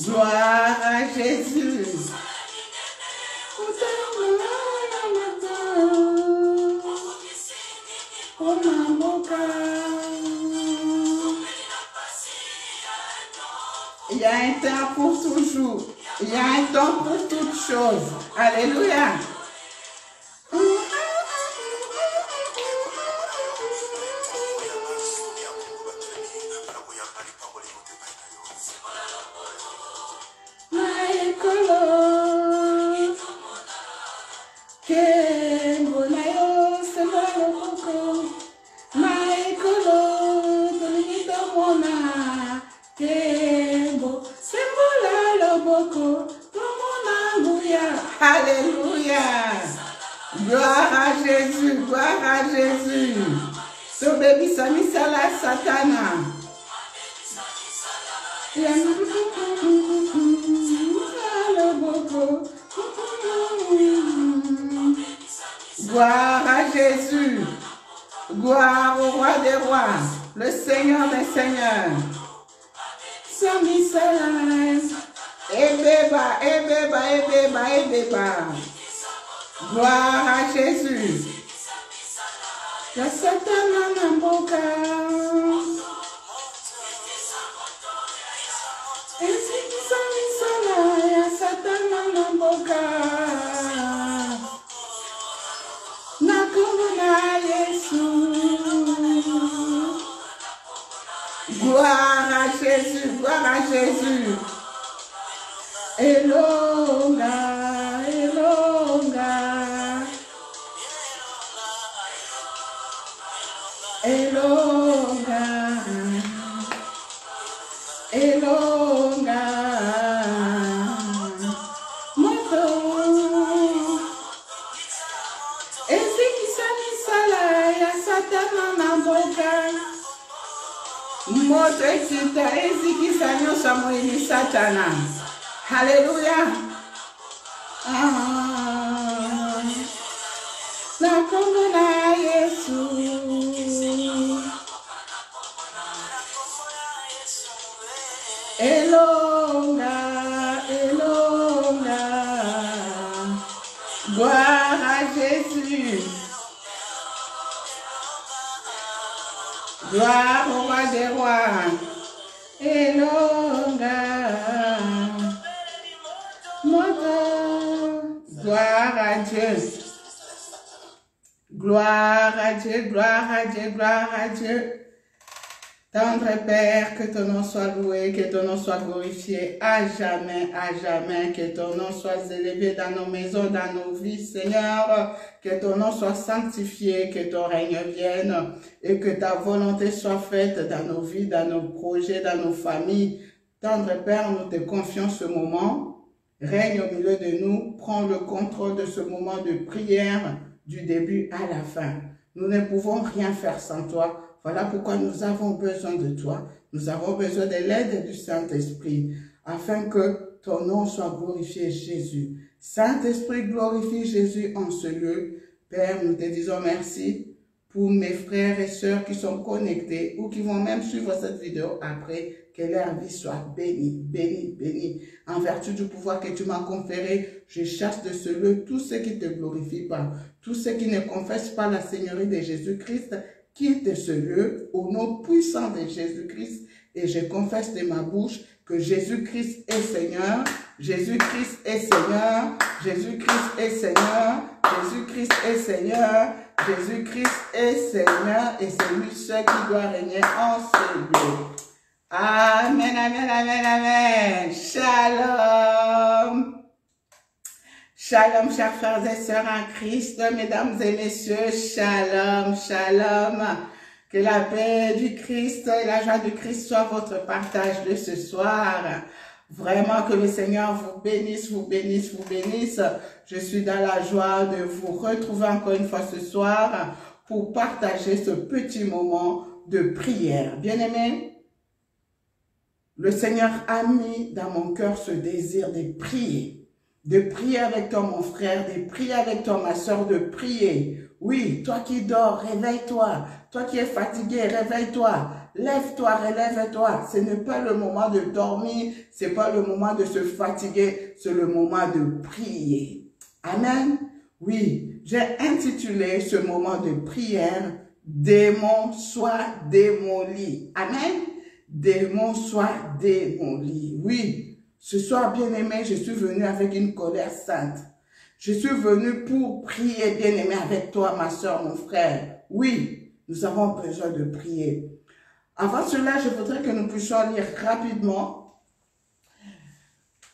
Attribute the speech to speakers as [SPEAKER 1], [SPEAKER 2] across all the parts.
[SPEAKER 1] Gloire à Jésus. Il y a un temps pour toujours. Il y a un temps pour toutes choses. Alléluia. Alléluia. Gloire à Jésus, gloire à Jésus. Sobebisa misala satana. Gloire à Jésus. Gloire au roi des rois, le Seigneur des seigneurs. Ebeba, ebeba, ebeba, ebeba. Gloire à Jésus. La satana namboka. Ya satana namboka. Nakumuna Yesu. Gloire à Jésus, gloire à Jésus. Elonga, elonga, elonga, elonga, moto, ezikisa misala ya satana na mboka, moto ekita ezikisa nyonso moyini satana. Alléluia. Nakomona Yesu. Elonga, elonga. Gloire à Jésus. Gloire au roi des rois. Elonga. Gloire à Dieu. Gloire à Dieu, gloire à Dieu, gloire à Dieu. Tendre Père, que ton nom soit loué, que ton nom soit glorifié à jamais, que ton nom soit élevé dans nos maisons, dans nos vies, Seigneur, que ton nom soit sanctifié, que ton règne vienne et que ta volonté soit faite dans nos vies, dans nos projets, dans nos familles. Tendre Père, nous te confions ce moment. Règne au milieu de nous, prends le contrôle de ce moment de prière du début à la fin. Nous ne pouvons rien faire sans toi. Voilà pourquoi nous avons besoin de toi. Nous avons besoin de l'aide du Saint-Esprit afin que ton nom soit glorifié, Jésus. Saint-Esprit, glorifie Jésus en ce lieu. Père, nous te disons merci pour mes frères et sœurs qui sont connectés ou qui vont même suivre cette vidéo après. Que leur vie soit bénie, bénie, bénie. En vertu du pouvoir que tu m'as conféré, je chasse de ce lieu tous ceux qui ne te glorifient pas, tous ceux qui ne confessent pas la Seigneurie de Jésus-Christ, quitte ce lieu au nom puissant de Jésus-Christ. Et je confesse de ma bouche que Jésus-Christ est Seigneur, Jésus-Christ est Seigneur, Jésus-Christ est Seigneur, Jésus-Christ est Seigneur, Jésus-Christ est Seigneur, et c'est lui seul qui doit régner en ce lieu. Amen, amen, amen, amen. Shalom. Shalom, chers frères et sœurs en Christ, mesdames et messieurs, shalom, shalom. Que la paix du Christ et la joie du Christ soient votre partage de ce soir. Vraiment que le Seigneur vous bénisse, vous bénisse, vous bénisse. Je suis dans la joie de vous retrouver encore une fois ce soir pour partager ce petit moment de prière. Bien-aimés, le Seigneur a mis dans mon cœur ce désir de prier. De prier avec toi, mon frère, de prier avec toi, ma soeur, de prier. Oui, toi qui dors, réveille-toi. Toi qui es fatigué, réveille-toi. Lève-toi, relève-toi. Ce n'est pas le moment de dormir, ce n'est pas le moment de se fatiguer, c'est le moment de prier. Amen. Oui, j'ai intitulé ce moment de prière « Démons soient démolis ». Amen. Démons soient démolis. Oui. Ce soir, bien-aimé, je suis venu avec une colère sainte. Je suis venu pour prier, bien-aimé, avec toi, ma soeur, mon frère. Oui, nous avons besoin de prier. Avant cela, je voudrais que nous puissions lire rapidement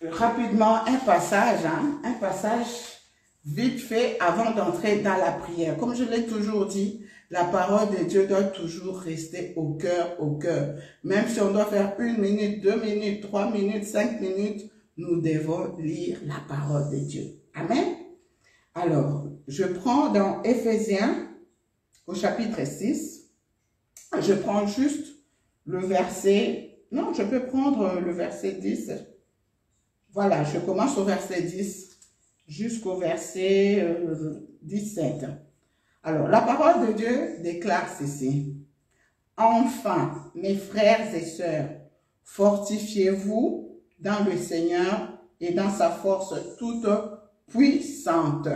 [SPEAKER 1] un passage vite fait avant d'entrer dans la prière. Comme je l'ai toujours dit, la parole de Dieu doit toujours rester au cœur, au cœur. Même si on doit faire 1 minute, 2 minutes, 3 minutes, 5 minutes, nous devons lire la parole de Dieu. Amen. Alors, je prends dans Éphésiens, au chapitre 6, je prends juste le verset, non, je peux prendre le verset 10. Voilà, je commence au verset 10 jusqu'au verset 17. Alors, la parole de Dieu déclare ceci. « Enfin, mes frères et sœurs, fortifiez-vous dans le Seigneur et dans sa force toute puissante.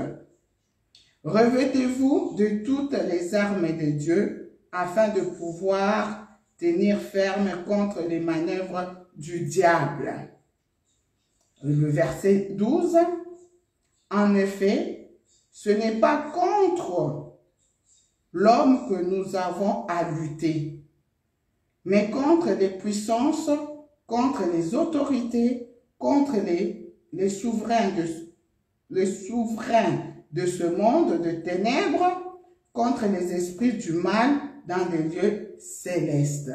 [SPEAKER 1] Revêtez-vous de toutes les armes de Dieu afin de pouvoir tenir ferme contre les manœuvres du diable. » Le verset 12. « En effet, ce n'est pas contre l'homme que nous avons à lutter, mais contre les puissances, contre les autorités, contre les souverains de ce monde de ténèbres, contre les esprits du mal dans des lieux célestes.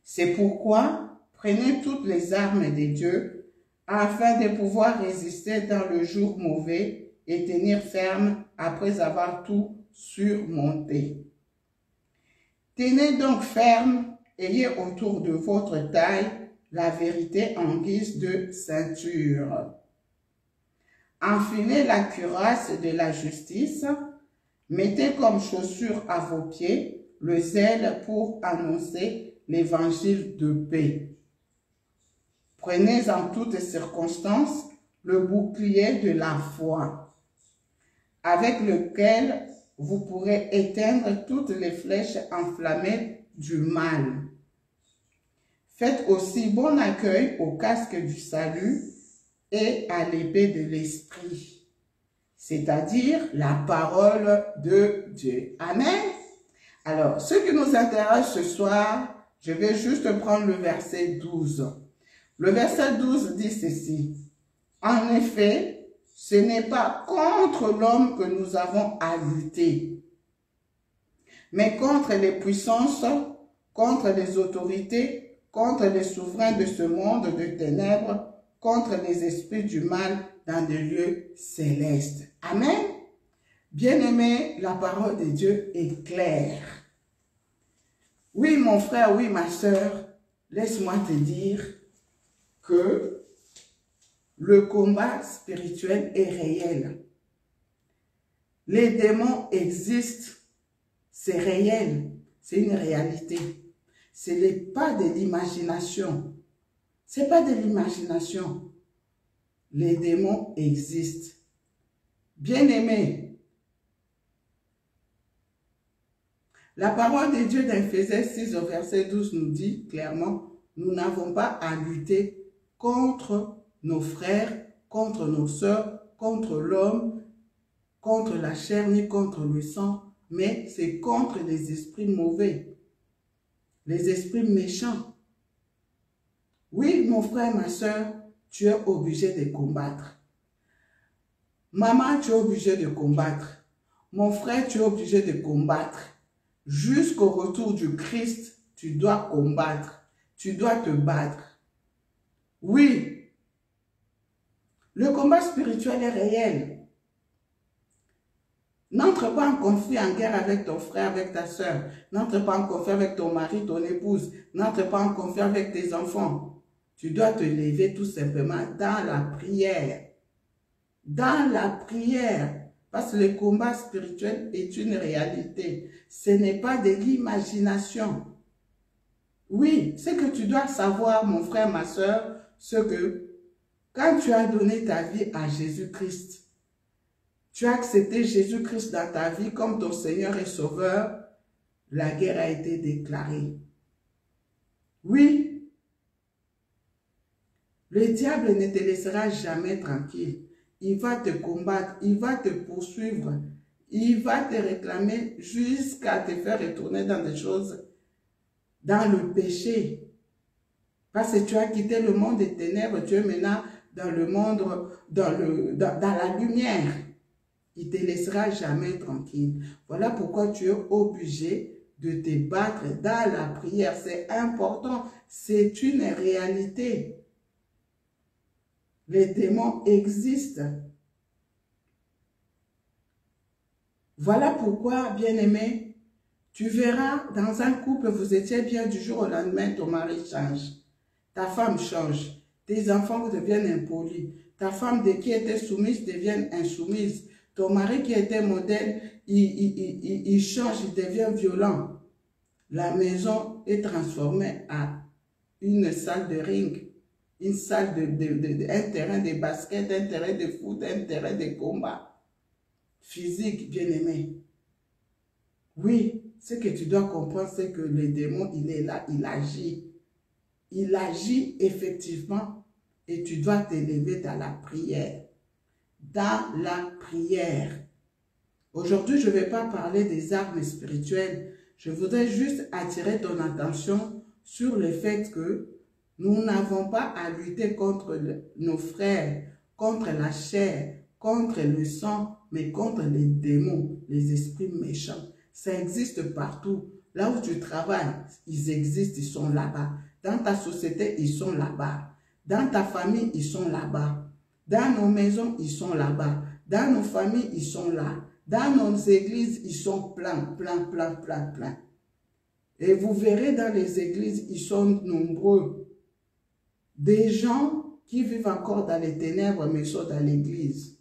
[SPEAKER 1] C'est pourquoi prenez toutes les armes de Dieu afin de pouvoir résister dans le jour mauvais et tenir ferme après avoir tout surmonté. Tenez donc ferme, ayez autour de votre taille la vérité en guise de ceinture. Enfilez la cuirasse de la justice, mettez comme chaussure à vos pieds le zèle pour annoncer l'évangile de paix. Prenez en toutes circonstances le bouclier de la foi, avec lequel vous pourrez éteindre toutes les flèches enflammées du mal. Faites aussi bon accueil au casque du salut et à l'épée de l'esprit, c'est-à-dire la parole de Dieu. Amen. Alors, ce qui nous intéresse ce soir, je vais juste prendre le verset 12. Le verset 12 dit ceci. En effet, ce n'est pas contre l'homme que nous avons à lutter, mais contre les puissances, contre les autorités, contre les souverains de ce monde de ténèbres, contre les esprits du mal dans des lieux célestes. Amen. Bien-aimé, la parole de Dieu est claire. Oui, mon frère, oui, ma soeur, laisse-moi te dire que le combat spirituel est réel. Les démons existent, c'est réel, c'est une réalité. Ce n'est pas de l'imagination. Ce n'est pas de l'imagination. Les démons existent. Bien-aimés, la parole de Dieu dans Éphésiens 6 au verset 12 nous dit clairement, nous n'avons pas à lutter contre nos frères, contre nos sœurs, contre l'homme, contre la chair, ni contre le sang, mais c'est contre les esprits mauvais, les esprits méchants. Oui, mon frère, ma sœur, tu es obligé de combattre. Maman, tu es obligé de combattre. Mon frère, tu es obligé de combattre. Jusqu'au retour du Christ, tu dois combattre. Tu dois te battre. Oui, le combat spirituel est réel. N'entre pas en conflit, en guerre avec ton frère, avec ta soeur. N'entre pas en conflit avec ton mari, ton épouse. N'entre pas en conflit avec tes enfants. Tu dois te lever tout simplement dans la prière. Dans la prière. Parce que le combat spirituel est une réalité. Ce n'est pas de l'imagination. Oui, c'est que tu dois savoir, mon frère, ma soeur, ce que quand tu as donné ta vie à Jésus-Christ, tu as accepté Jésus-Christ dans ta vie comme ton Seigneur et Sauveur, la guerre a été déclarée. Oui, le diable ne te laissera jamais tranquille. Il va te combattre, il va te poursuivre, il va te réclamer jusqu'à te faire retourner dans des choses, dans le péché. Parce que tu as quitté le monde des ténèbres, tu es maintenant dans le monde, dans la lumière. Il ne te laissera jamais tranquille. Voilà pourquoi tu es obligé de te battre dans la prière. C'est important, c'est une réalité. Les démons existent. Voilà pourquoi, bien-aimé, tu verras dans un couple, vous étiez bien du jour au lendemain, ton mari change. Ta femme change. Tes enfants deviennent impolis. Ta femme qui était soumise devient insoumise. Ton mari qui était modèle, il change, il devient violent. La maison est transformée à une salle de ring, une salle un terrain de basket, un terrain de foot, un terrain de combat physique, bien-aimé. Oui, ce que tu dois comprendre, c'est que le démon, il est là, il agit. Il agit effectivement et tu dois t'élever dans la prière. Dans la prière. Aujourd'hui, je ne vais pas parler des armes spirituelles. Je voudrais juste attirer ton attention sur le fait que nous n'avons pas à lutter contre nos frères, contre la chair, contre le sang, mais contre les démons, les esprits méchants. Ça existe partout. Là où tu travailles, ils existent, ils sont là-bas. Dans ta société, ils sont là-bas. Dans ta famille, ils sont là-bas. Dans nos maisons, ils sont là-bas. Dans nos familles, ils sont là. Dans nos églises, ils sont pleins. Et vous verrez dans les églises, ils sont nombreux. Des gens qui vivent encore dans les ténèbres, mais sont dans l'église.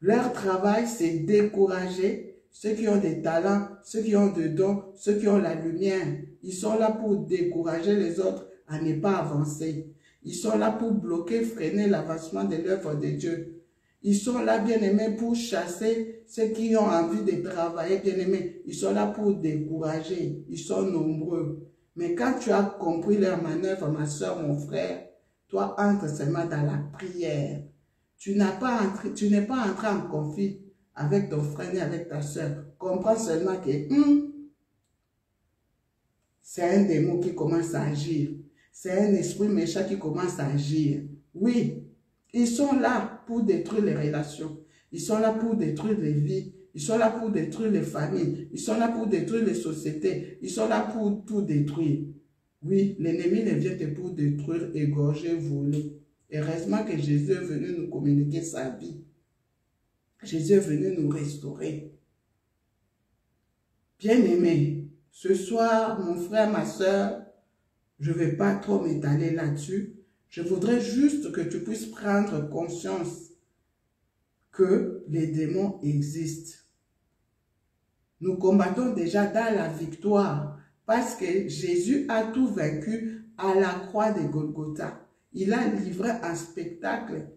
[SPEAKER 1] Leur travail, c'est décourager ceux qui ont des talents, ceux qui ont des dons, ceux qui ont la lumière. Ils sont là pour décourager les autres à ne pas avancer. Ils sont là pour bloquer, freiner l'avancement de l'œuvre de Dieu. Ils sont là, bien-aimés, pour chasser ceux qui ont envie de travailler, bien-aimés. Ils sont là pour décourager. Ils sont nombreux. Mais quand tu as compris leur manœuvre, ma soeur, mon frère, toi, entre seulement dans la prière. Tu n'es pas entré en conflit avec ton frère ni avec ta soeur. Comprends seulement que c'est un démon qui commence à agir. C'est un esprit méchant qui commence à agir. Oui, ils sont là pour détruire les relations. Ils sont là pour détruire les vies. Ils sont là pour détruire les familles. Ils sont là pour détruire les sociétés. Ils sont là pour tout détruire. Oui, l'ennemi ne vient que pour détruire, égorger, voler. Heureusement que Jésus est venu nous communiquer sa vie. Jésus est venu nous restaurer. Bien-aimé, ce soir, mon frère, ma soeur, je ne vais pas trop m'étaler là-dessus. Je voudrais juste que tu puisses prendre conscience que les démons existent. Nous combattons déjà dans la victoire parce que Jésus a tout vaincu à la croix de Golgotha. Il a livré en spectacle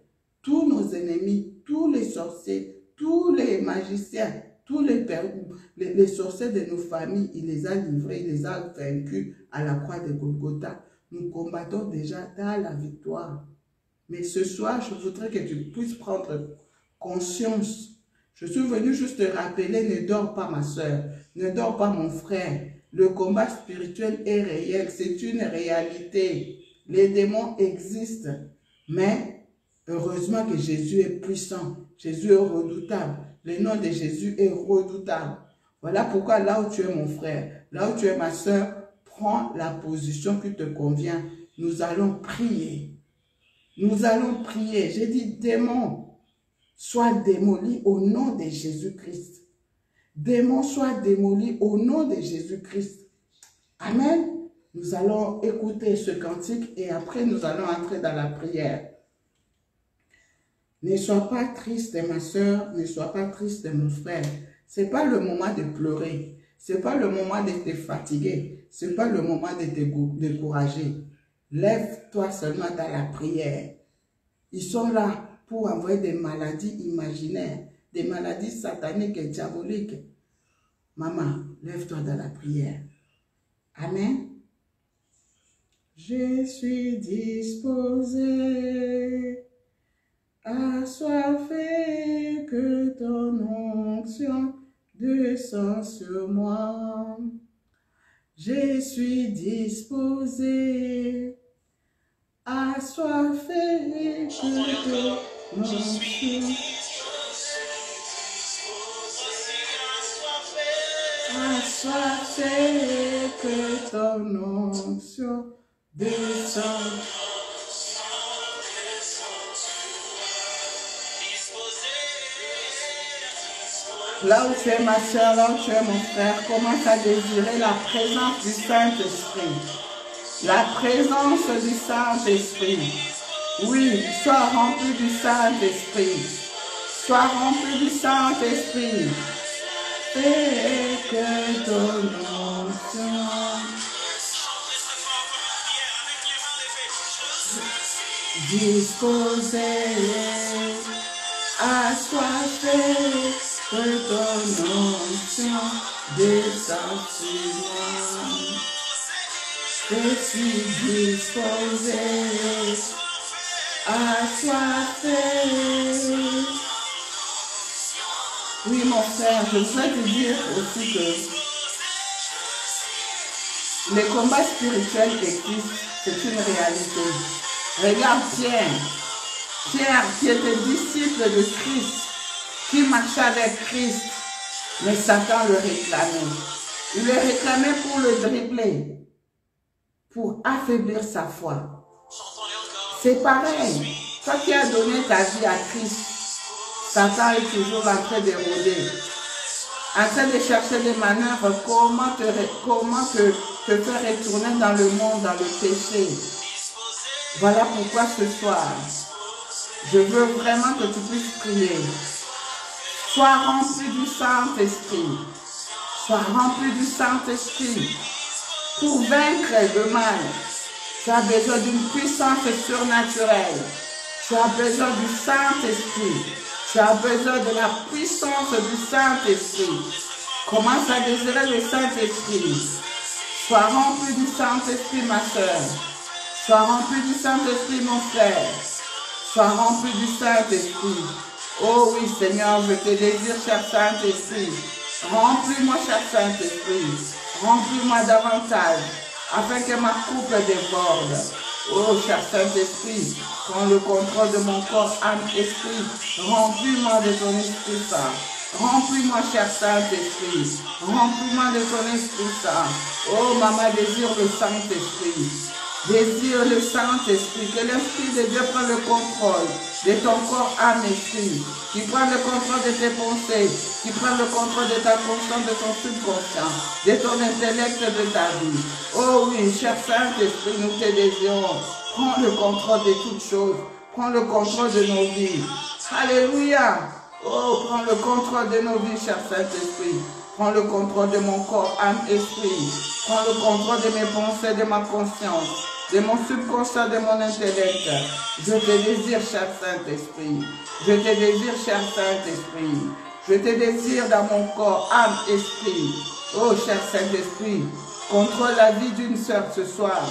[SPEAKER 1] tous nos ennemis, tous les sorciers, tous les magiciens, tous les sorciers de nos familles. Il les a livrés, il les a vaincus à la croix de Golgotha. Nous combattons déjà dans la victoire. Mais ce soir, je voudrais que tu puisses prendre conscience. Je suis venu juste te rappeler, ne dors pas ma soeur, ne dors pas mon frère. Le combat spirituel est réel, c'est une réalité. Les démons existent, mais Heureusement que Jésus est puissant. Jésus est redoutable. Le nom de Jésus est redoutable. Voilà pourquoi là où tu es mon frère, là où tu es ma soeur, prends la position qui te convient. Nous allons prier. Nous allons prier. J'ai dit démon, sois démoli au nom de Jésus-Christ. Démon, sois démoli au nom de Jésus-Christ. Amen. Nous allons écouter ce cantique et après nous allons entrer dans la prière. Ne sois pas triste, ma soeur, ne sois pas triste, mon frère. Ce n'est pas le moment de pleurer. Ce n'est pas le moment de te fatiguer. Ce n'est pas le moment de te décourager. Lève-toi seulement dans la prière. Ils sont là pour envoyer des maladies imaginaires, des maladies sataniques et diaboliques. Maman, lève-toi dans la prière. Amen. Je suis disposé, assoiffé, que ton onction descend sur moi. Je suis disposé, assoiffé, que ton onction assoiffé, que ton onction descend. Là où tu es ma soeur, là où tu es mon frère, commence à désirer la présence du Saint-Esprit. La présence du Saint-Esprit. Oui, sois rempli du Saint-Esprit. Sois rempli du Saint-Esprit. Et que ton onction disposé, assoiffé, que ton onction descend sur moi. Je suis disposé, assoiffé. Oui, mon frère, je voudrais te dire aussi que les combats spirituels existent, c'est une réalité. Regarde Pierre, Pierre qui était disciple de Christ, qui marchait avec Christ, mais Satan le réclamait. Il le réclamait pour le dribbler, pour affaiblir sa foi. C'est pareil, toi qui as donné ta vie à Christ, Satan est toujours en train de rôder, en train de chercher des manœuvres, comment te faire retourner dans le monde, dans le péché. Voilà pourquoi ce soir, je veux vraiment que tu puisses prier. Sois rempli du Saint-Esprit. Sois rempli du Saint-Esprit. Pour vaincre le mal, tu as besoin d'une puissance surnaturelle. Tu as besoin du Saint-Esprit. Tu as besoin de la puissance du Saint-Esprit. Commence à désirer le Saint-Esprit. Sois rempli du Saint-Esprit, ma soeur. Sois rempli du Saint-Esprit, mon frère. Sois rempli du Saint-Esprit. Oh oui, Seigneur, je te désire, cher Saint-Esprit. Remplis-moi, cher Saint-Esprit. Remplis-moi davantage, afin que ma coupe déborde. Oh, cher Saint-Esprit, prends le contrôle de mon corps, âme, esprit. Remplis-moi de ton Esprit Saint. Remplis-moi, cher Saint-Esprit. Remplis-moi de ton Esprit Saint. Oh, maman, désire le Saint-Esprit. Désire le Saint-Esprit. Que l'Esprit de Dieu prenne le contrôle de ton corps, âme, esprit. Qui prenne le contrôle de tes pensées. Qui prenne le contrôle de ta conscience, de ton subconscient. De ton intellect, de ta vie. Oh oui, cher Saint-Esprit, nous te désirons. Prends le contrôle de toutes choses. Prends le contrôle de nos vies. Alléluia. Oh, prends le contrôle de nos vies, cher Saint-Esprit. Prends le contrôle de mon corps, âme, esprit. Prends le contrôle de mes pensées, de ma conscience, de mon subconscient, de mon intellect. Je te désire, cher Saint-Esprit. Je te désire, cher Saint-Esprit. Je te désire dans mon corps, âme, esprit. Oh, cher Saint-Esprit, contrôle la vie d'une sœur ce soir.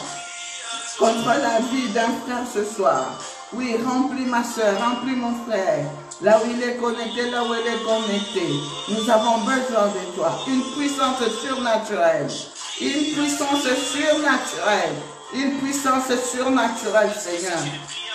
[SPEAKER 1] Contrôle la vie d'un frère ce soir. Oui, remplis ma soeur, remplis mon frère. Là où il est connecté, là où il est connecté. Nous avons besoin de toi. Une puissance surnaturelle. Une puissance surnaturelle. Une puissance surnaturelle, Seigneur.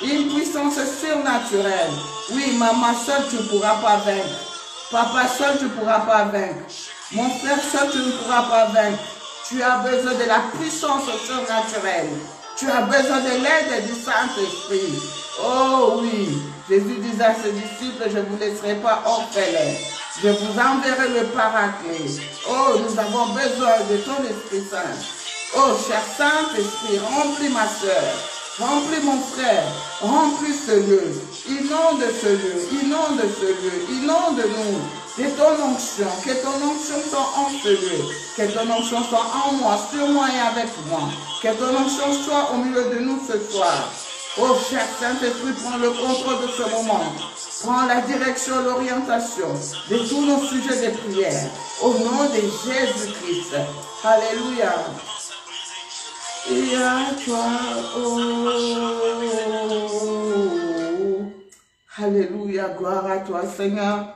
[SPEAKER 1] Une puissance surnaturelle. Oui, maman, seule tu ne pourras pas vaincre. Papa, seul tu ne pourras pas vaincre. Mon frère, seul tu ne pourras pas vaincre. Tu as besoin de la puissance surnaturelle. Tu as besoin de l'aide du Saint-Esprit. Oh oui, Jésus disait à ses disciples, je ne vous laisserai pas orphelins. Je vous enverrai le Paraclet. Oh, nous avons besoin de ton Esprit Saint. Oh, cher Saint-Esprit, remplis ma soeur, remplis mon frère, remplis ce lieu. Inonde ce lieu, inonde ce lieu, inonde-nous. Que ton onction soit en ce lieu, que ton onction soit en moi, sur moi et avec moi. Que ton onction soit au milieu de nous ce soir. Oh, cher Saint-Esprit, prends le contrôle de ce moment. Prends la direction, l'orientation de tous nos sujets de prière. Au nom de Jésus-Christ. Alléluia. Et à toi, oh. Alléluia, gloire à toi, Seigneur.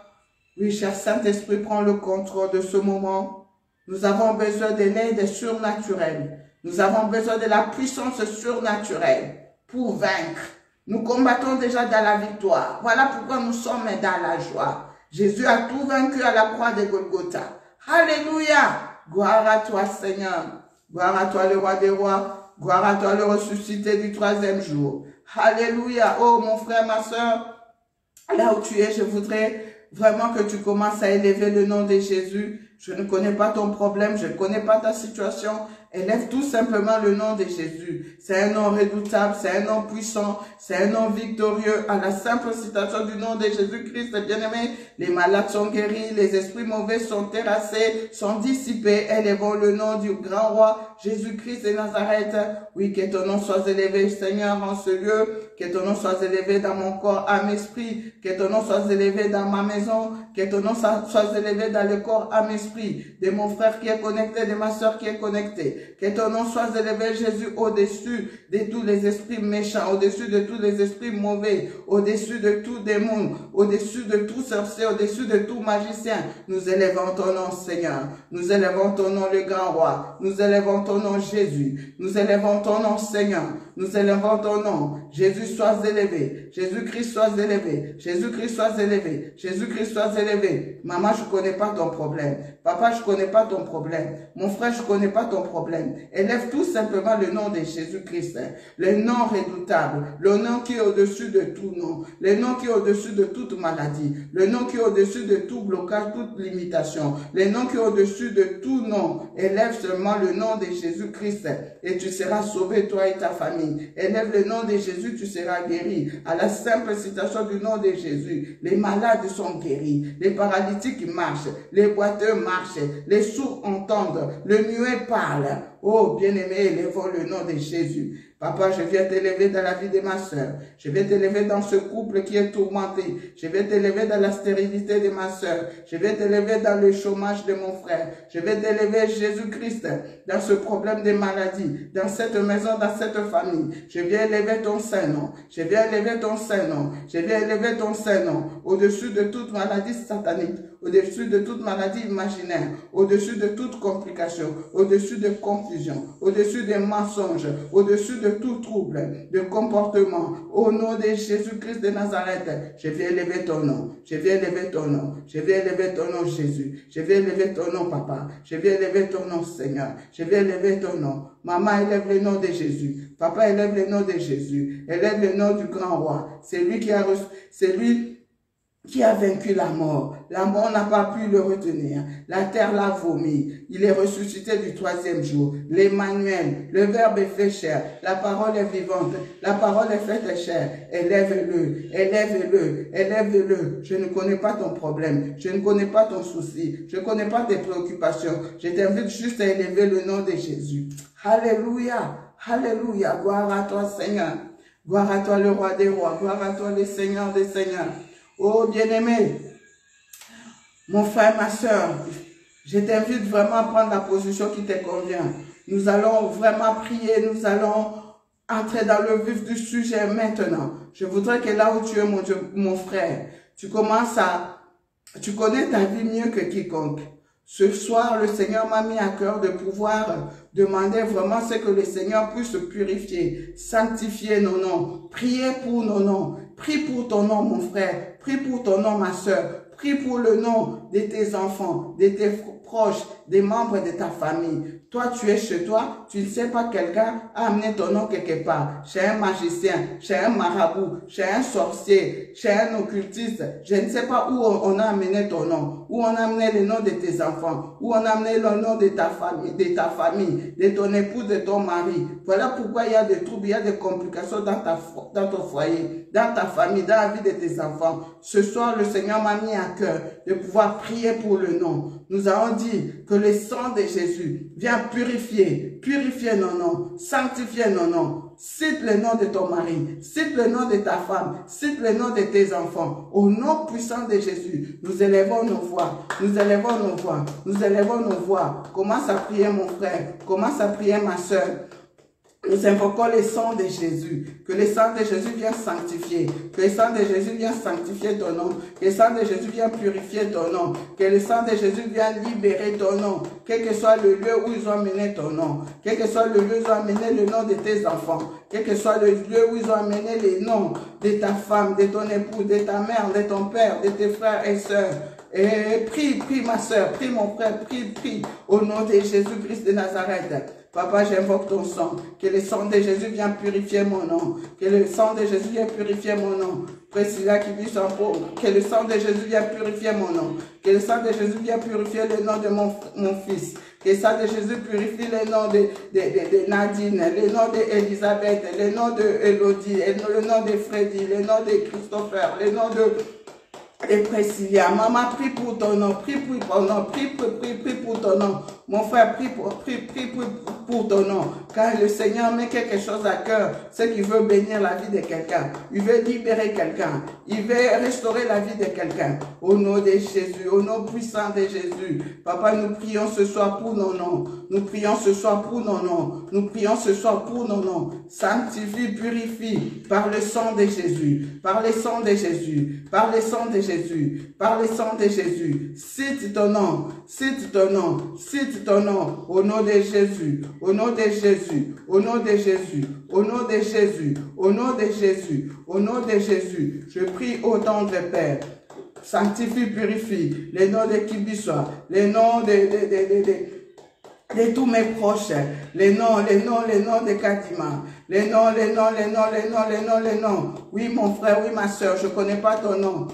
[SPEAKER 1] Oui, cher Saint-Esprit, prends le contrôle de ce moment. Nous avons besoin de l'aide surnaturelle. Nous avons besoin de la puissance surnaturelle pour vaincre. Nous combattons déjà dans la victoire. Voilà pourquoi nous sommes dans la joie. Jésus a tout vaincu à la croix de Golgotha. Alléluia. Gloire à toi, Seigneur. Gloire à toi, le roi des rois. Gloire à toi, le ressuscité du 3e jour. Alléluia. Oh, mon frère, ma soeur, là où tu es, je voudrais vraiment que tu commences à élever le nom de Jésus. Je ne connais pas ton problème, je ne connais pas ta situation. Élève tout simplement le nom de Jésus. C'est un nom redoutable, c'est un nom puissant, c'est un nom victorieux. À la simple citation du nom de Jésus-Christ, bien-aimé, les malades sont guéris, les esprits mauvais sont terrassés, sont dissipés. Élevons le nom du grand roi Jésus-Christ de Nazareth. Oui, que ton nom soit élevé, Seigneur, en ce lieu. Que ton nom soit élevé dans mon corps, âme, esprit. Que ton nom soit élevé dans ma maison. Que ton nom soit élevé dans le corps, âme, esprit. De mon frère qui est connecté, de ma soeur qui est connectée. Que ton nom soit élevé, Jésus, au-dessus de tous les esprits méchants, au-dessus de tous les esprits mauvais, au-dessus de tout démon, au-dessus de tout sorcier, au-dessus de tout magicien. Nous élevons ton nom, Seigneur. Nous élevons ton nom, le grand roi. Nous élevons ton nom, Jésus. Nous élevons ton nom, Seigneur. Nous élevons ton nom. Jésus, sois élevé. Jésus-Christ, sois élevé. Jésus-Christ, sois élevé. Jésus-Christ, sois élevé. Maman, je ne connais pas ton problème. Papa, je ne connais pas ton problème. Mon frère, je ne connais pas ton problème. Élève tout simplement le nom de Jésus-Christ. Le nom redoutable. Le nom qui est au-dessus de tout nom. Le nom qui est au-dessus de toute maladie. Le nom qui est au-dessus de tout blocage, toute limitation. Le nom qui est au-dessus de tout nom. Élève seulement le nom de Jésus-Christ et tu seras sauvé, toi et ta famille. Élève le nom de Jésus, tu seras guéri. À la simple citation du nom de Jésus, les malades sont guéris, les paralytiques marchent, les boiteux marchent, les sourds entendent, le muet parle. Oh, bien-aimé, élevons le nom de Jésus. Papa, je viens t'élever dans la vie de ma soeur. Je vais t'élever dans ce couple qui est tourmenté. Je vais t'élever dans la stérilité de ma soeur. Je vais t'élever dans le chômage de mon frère. Je vais t'élever, Jésus-Christ, dans ce problème de maladie, dans cette maison, dans cette famille. Je viens élever ton Saint-Nom. Je viens élever ton Saint-Nom. Je viens élever ton Saint-Nom. Au-dessus de toute maladie satanique, au-dessus de toute maladie imaginaire, au-dessus de toute complication, au-dessus de confusion, au-dessus des mensonges, au-dessus de tout trouble de comportement. Au nom de Jésus-Christ de Nazareth, je viens élever ton nom. Je viens élever ton nom. Je viens élever ton nom, Jésus. Je viens élever ton nom, Papa. Je viens élever ton nom, Seigneur. Je viens élever ton nom. Maman, élève le nom de Jésus. Papa, élève le nom de Jésus. Élève le nom du grand roi. C'est lui qui a reçu, c'est lui qui a vaincu la mort. La mort n'a pas pu le retenir. La terre l'a vomi. Il est ressuscité du 3e jour. L'Emmanuel, le Verbe est fait chair. La parole est vivante. La parole est faite chair. Élève-le, élève-le, élève-le. Je ne connais pas ton problème. Je ne connais pas ton souci. Je ne connais pas tes préoccupations. Je t'invite juste à élever le nom de Jésus. Alléluia, alléluia. Gloire à toi, Seigneur. Gloire à toi, le roi des rois. Gloire à toi, le Seigneur des seigneurs. Oh, bien-aimé, mon frère, ma soeur, je t'invite vraiment à prendre la position qui te convient. Nous allons vraiment prier, nous allons entrer dans le vif du sujet maintenant. Je voudrais que là où tu es, mon frère, tu connais ta vie mieux que quiconque. Ce soir, le Seigneur m'a mis à cœur de pouvoir demander vraiment ce que le Seigneur puisse purifier, sanctifier nos noms, prier pour nos noms. Prie pour ton nom, mon frère. Prie pour ton nom, ma soeur. Prie pour le nom de tes enfants, de tes proches, des membres de ta famille. Toi, tu es chez toi, tu ne sais pas, quelqu'un a amené ton nom quelque part, chez un magicien, chez un marabout, chez un sorcier, chez un occultiste. Je ne sais pas où on a amené ton nom, où on a amené le nom de tes enfants, où on a amené le nom de ta famille, de ton épouse, de ton mari. Voilà pourquoi il y a des troubles, il y a des complications dans ton foyer, dans ta famille, dans la vie de tes enfants. Ce soir, le Seigneur m'a mis à cœur de pouvoir prier pour le nom. Nous avons dit que le sang de Jésus vient purifier nos noms, sanctifier nos noms. Cite le nom de ton mari, cite le nom de ta femme, cite le nom de tes enfants. Au nom puissant de Jésus, nous élevons nos voix, nous élevons nos voix, nous élevons nos voix. Commence à prier, mon frère, commence à prier, ma soeur. Nous invoquons le sang de Jésus, que le sang de Jésus vienne sanctifier, que le sang de Jésus vienne sanctifier ton nom, que le sang de Jésus vienne purifier ton nom, que le sang de Jésus vienne libérer ton nom, quel que soit le lieu où ils ont amené ton nom, quel que soit le lieu où ils ont amené le nom de tes enfants, quel que soit le lieu où ils ont amené les noms de ta femme, de ton époux, de ta mère, de ton père, de tes frères et sœurs. Et prie, ma soeur, prie mon frère, prie, au nom de Jésus-Christ de Nazareth. Papa, j'invoque ton sang, que le sang de Jésus vienne purifier mon nom, que le sang de Jésus vienne purifier mon nom. Priscilla qui vit sans peau, que le sang de Jésus vienne purifier mon nom, que le sang de Jésus vienne purifier le nom de mon fils, que le sang de Jésus purifie le nom de Nadine, le nom d'Elisabeth, le nom de Elodie, le nom de Freddy, le nom de Christopher, le nom de Priscilla. Maman, prie pour ton nom, prie pour ton nom, prie pour ton nom. Mon frère, prie pour ton nom. Quand le Seigneur met quelque chose à cœur, c'est qu'il veut bénir la vie de quelqu'un. Il veut libérer quelqu'un. Il veut restaurer la vie de quelqu'un. Au nom de Jésus, au nom puissant de Jésus. Papa, nous prions ce soir pour nos noms. Nous prions ce soir pour nos noms. Nous prions ce soir pour nos noms. Sanctifie, purifie par le sang de Jésus. Par le sang de Jésus. Par le sang de Jésus. Par le sang de Jésus. Cite ton nom. Cite ton nom. Cite ton nom. Au nom de Jésus. Au nom de Jésus. Au nom de Jésus. Au nom de Jésus. Au nom de Jésus. Au nom de Jésus. Je prie au tendre Père. Sanctifie, purifie les noms de Kibiswa, les noms de tous mes proches, les noms de Kadima, les noms. Oui, mon frère, oui, ma soeur, je ne connais pas ton nom.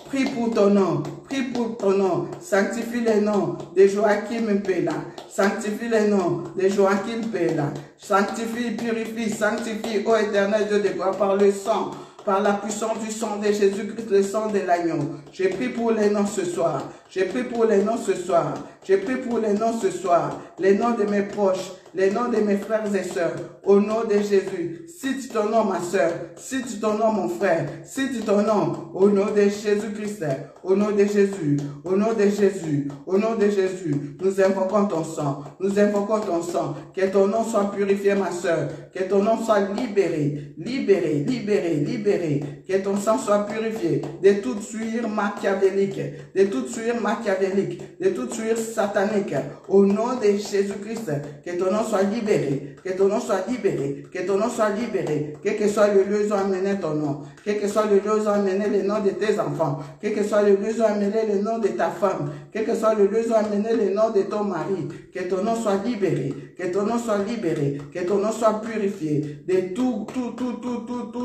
[SPEAKER 1] Prie pour ton nom, prie pour ton nom. Sanctifie les noms de Joachim Pella. Sanctifie les noms de Joachim Pella. Sanctifie, purifie, sanctifie, ô éternel Dieu de gloire, par le sang. Par la puissance du sang de Jésus-Christ, le sang de l'agneau. J'ai pris pour les noms ce soir. J'ai pris pour les noms ce soir. J'ai pris pour les noms ce soir. Les noms de mes proches, les noms de mes frères et sœurs. Au nom de Jésus. Cite ton nom, ma sœur. Cite ton nom, mon frère. Cite ton nom. Au nom de Jésus-Christ. Au nom de Jésus. Au nom de Jésus. Au nom de Jésus. Nous invoquons ton sang. Nous invoquons ton sang. Que ton nom soit purifié, ma sœur. Que ton nom soit libéré. Libéré, libéré, libéré. Que ton sang soit purifié de toute souillure machiavélique. De toute souillure machiavélique. De toute souillure satanique. Au nom de Jésus-Christ. Que ton nom soit libéré. Que ton nom soit libéré. Que ton nom soit libéré. Quel que soit le lieu où ils ont amené ton nom. Quel que soit le lieu où ils ont amené le nom de tes enfants. Quel que soit le lieu où ils ont amené le nom de ta femme. Quel que soit le lieu où ils ont amené le nom de ton mari. Que ton nom soit libéré. Que ton nom soit libéré. Que ton nom soit purifié. De tout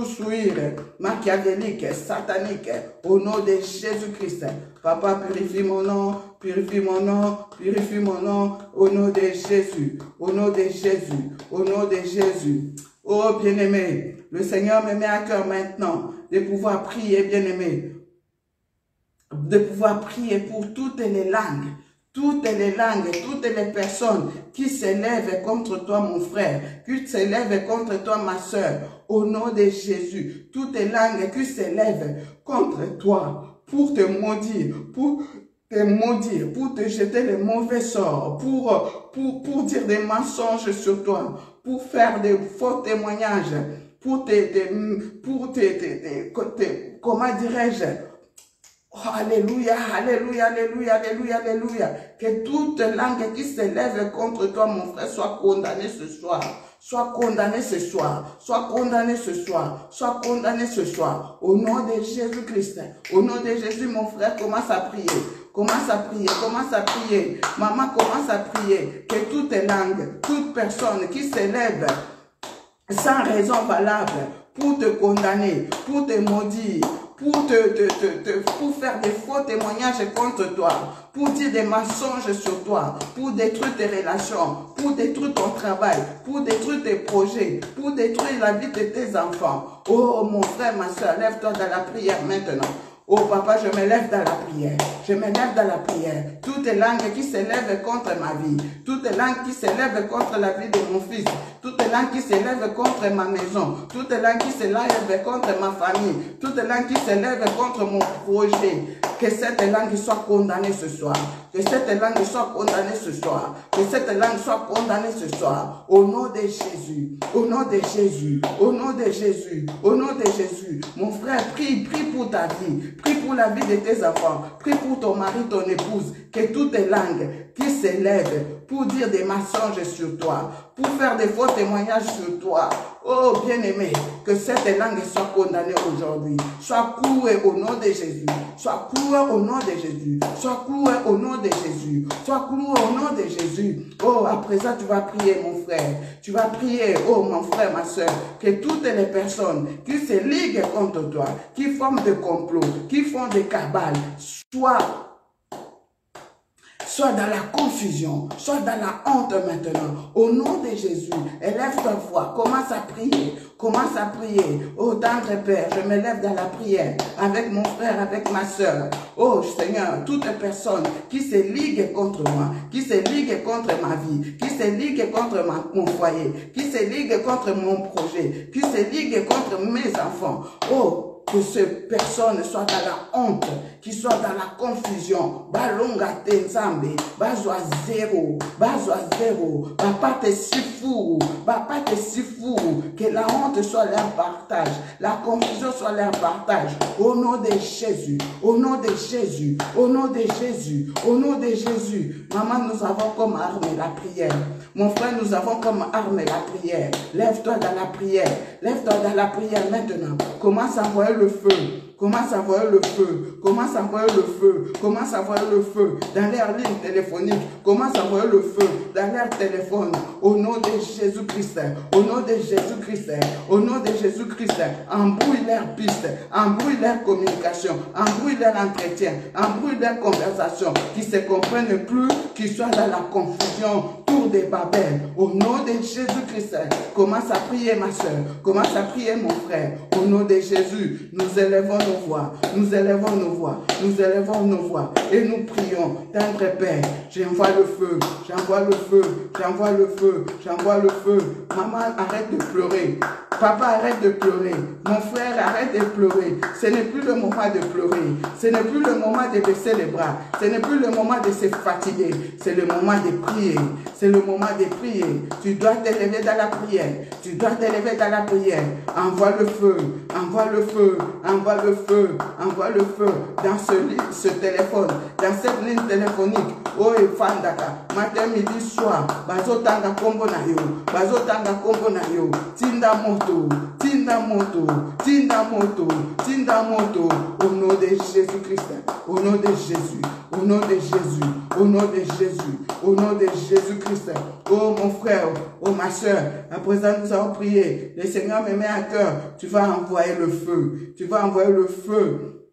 [SPEAKER 1] souillure machiavélique, satanique. Au nom de Jésus-Christ. Papa, purifie mon nom. Purifie mon nom, purifie mon nom, au nom de Jésus, au nom de Jésus, au nom de Jésus. Oh bien-aimé, le Seigneur me met à cœur maintenant de pouvoir prier, bien-aimé, de pouvoir prier pour toutes les langues, toutes les personnes qui s'élèvent contre toi, mon frère, qui s'élèvent contre toi, ma soeur, au nom de Jésus, toutes les langues qui s'élèvent contre toi, pour te maudire, pour te jeter les mauvais sorts, pour dire des mensonges sur toi, pour faire des faux témoignages, comment dirais-je, oh, Alléluia, alléluia, alléluia, alléluia, alléluia. Que toute langue qui s'élève contre toi, mon frère, soit condamnée ce soir. Sois condamné ce soir, sois condamné ce soir, sois condamné ce soir. Au nom de Jésus-Christ, au nom de Jésus, mon frère, commence à prier. Commence à prier, commence à prier. Maman, commence à prier. Que toutes les langues, toute personne qui s'élève sans raison valable pour te condamner, pour te maudire, pour faire des faux témoignages contre toi, pour dire des mensonges sur toi, pour détruire tes relations, pour détruire ton travail, pour détruire tes projets, pour détruire la vie de tes enfants. Oh mon frère, ma soeur, lève-toi dans la prière maintenant. Oh papa, je me lève dans la prière. Je me lève dans la prière. Toutes les langues qui s'élèvent contre ma vie, toutes les langues qui s'élèvent contre la vie de mon fils, toutes les langues qui s'élèvent contre ma maison, toutes les langues qui s'élèvent contre ma famille, toutes les langues qui s'élèvent contre mon projet, que cette langue soit condamnée ce soir. Que cette langue soit condamnée ce soir. Que cette langue soit condamnée ce soir. Au nom de Jésus. Au nom de Jésus. Au nom de Jésus. Au nom de Jésus. Mon frère, prie pour ta vie. Prie pour la vie de tes enfants. Prie pour ton mari, ton épouse. Que toutes les langues qui s'élèvent pour dire des mensonges sur toi, pour faire des faux témoignages sur toi. Oh bien-aimé, que cette langue soit condamnée aujourd'hui. Sois cloué au nom de Jésus. Sois cloué au nom de Jésus. Sois cloué au nom de Jésus. Sois cloué au nom de Jésus. Oh, à présent, tu vas prier, mon frère. Tu vas prier, oh mon frère, ma soeur, que toutes les personnes qui se liguent contre toi, qui forment des complots, qui font des cabales, soit dans la confusion, soit dans la honte maintenant. Au nom de Jésus, élève ta voix, commence à prier, commence à prier. Oh tendre Père, je me lève dans la prière avec mon frère, avec ma soeur. Oh Seigneur, toute personne qui se ligue contre moi, qui se ligue contre ma vie, qui se ligue contre mon foyer, qui se ligue contre mon projet, qui se ligue contre mes enfants. Oh, que ces personnes soient dans la honte, qu'ils soient dans la confusion. Balonga tenzambe, bazwa zéro, papa te sifu, que la honte soit leur partage, la confusion soit leur partage. Au nom de Jésus, au nom de Jésus, au nom de Jésus, au nom de Jésus. Maman, nous avons comme arme la prière. Mon frère, nous avons comme arme la prière. Lève-toi dans la prière, lève-toi dans la prière maintenant. Commence à envoyer le feu. Commence à envoyer le feu. Commence à envoyer le feu. Commence à envoyer le feu dans leur ligne téléphonique. Commence à envoyer le feu dans leur téléphone. Au nom de Jésus-Christ. Au nom de Jésus-Christ. Au nom de Jésus-Christ. Embrouille leur piste. Embrouille leur communication. Embrouille leur entretien. Embrouille leur conversation. Qui ne se comprennent plus. Qui soient dans la confusion. Tour de Babel. Au nom de Jésus-Christ. Commence à prier ma soeur. Commence à prier mon frère. Au nom de Jésus, nous élevons nos voix, nous élevons nos voix, nous élevons nos voix et nous prions. Tendre Père, j'envoie le feu, j'envoie le feu, j'envoie le feu, j'envoie le feu. Maman, arrête de pleurer. Papa, arrête de pleurer. Mon frère, arrête de pleurer. Ce n'est plus le moment de pleurer. Ce n'est plus le moment de baisser les bras. Ce n'est plus le moment de se fatiguer. C'est le moment de prier. C'est le moment de prier. Tu dois t'élever dans la prière. Tu dois t'élever dans la prière. Envoie le feu. Envoie le feu. Envoie le feu. Envoie le feu dans ce téléphone. Dans cette ligne téléphonique. Oh, Fandaka. Matin, midi, soir. Bazotanga kombo na yo. Bazotanga kombo na yo. Tinda moto. Tinda moto. Tinda moto. Tinda moto. Au nom de Jésus-Christ. Au nom de Jésus. Au nom de Jésus. Au nom de Jésus. Au nom de Jésus-Christ. Oh mon frère. Oh ma soeur. À présent, nous allons prier. Le Seigneur me met à cœur. Tu vas envoyer le feu. Tu vas envoyer le feu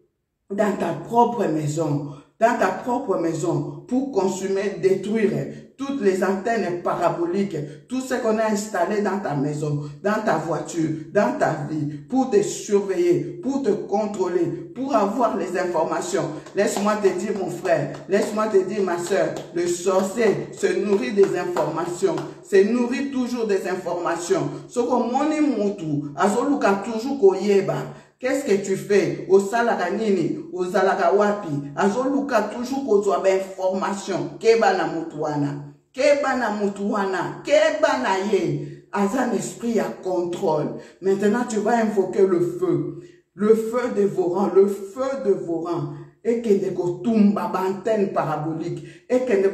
[SPEAKER 1] dans ta propre maison. Dans ta propre maison, pour consumer, détruire toutes les antennes paraboliques, tout ce qu'on a installé dans ta maison, dans ta voiture, dans ta vie, pour te surveiller, pour te contrôler, pour avoir les informations. Laisse-moi te dire, mon frère, laisse-moi te dire, ma soeur, le sorcier se nourrit des informations, se nourrit toujours des informations. Ce qu'on moni mutu, azoluka toujours koyeba. Qu'est-ce que tu fais? Au salaka nini, au salaka wapi, azoluka toujours kozwa information. Keba na mutuana, keba na mutuana, keba na ye. Azan esprit à contrôle. Maintenant tu vas invoquer le feu dévorant, le feu dévorant. et que ne tumba antenne parabolique, et que ne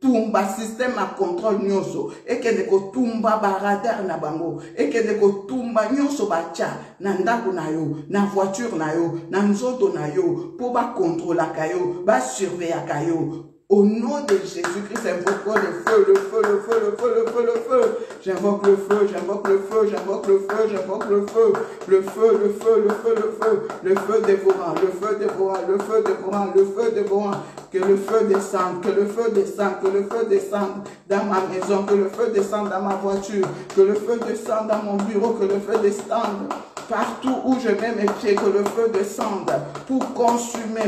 [SPEAKER 1] tumba système à contrôle nyonso, et que ne tumba radar na bango, et que ne tumba nyonso bacha, na ndako na yo, na voiture na yo, na nzoto na yo, pour ba contrôler kayo, ba surveiller kayo. Au nom de Jésus-Christ, invoque le feu, le feu, le feu, le feu, le feu, le feu. J'invoque le feu, j'invoque le feu, j'invoque le feu, j'invoque le feu. Le feu, le feu, le feu, le feu. Le feu dévorant, le feu dévorant, le feu dévorant, le feu dévorant. Que le feu descende, que le feu descende, que le feu descende dans ma maison, que le feu descende dans ma voiture, que le feu descende dans mon bureau, que le feu descende partout où je mets mes pieds, que le feu descende pour consumer,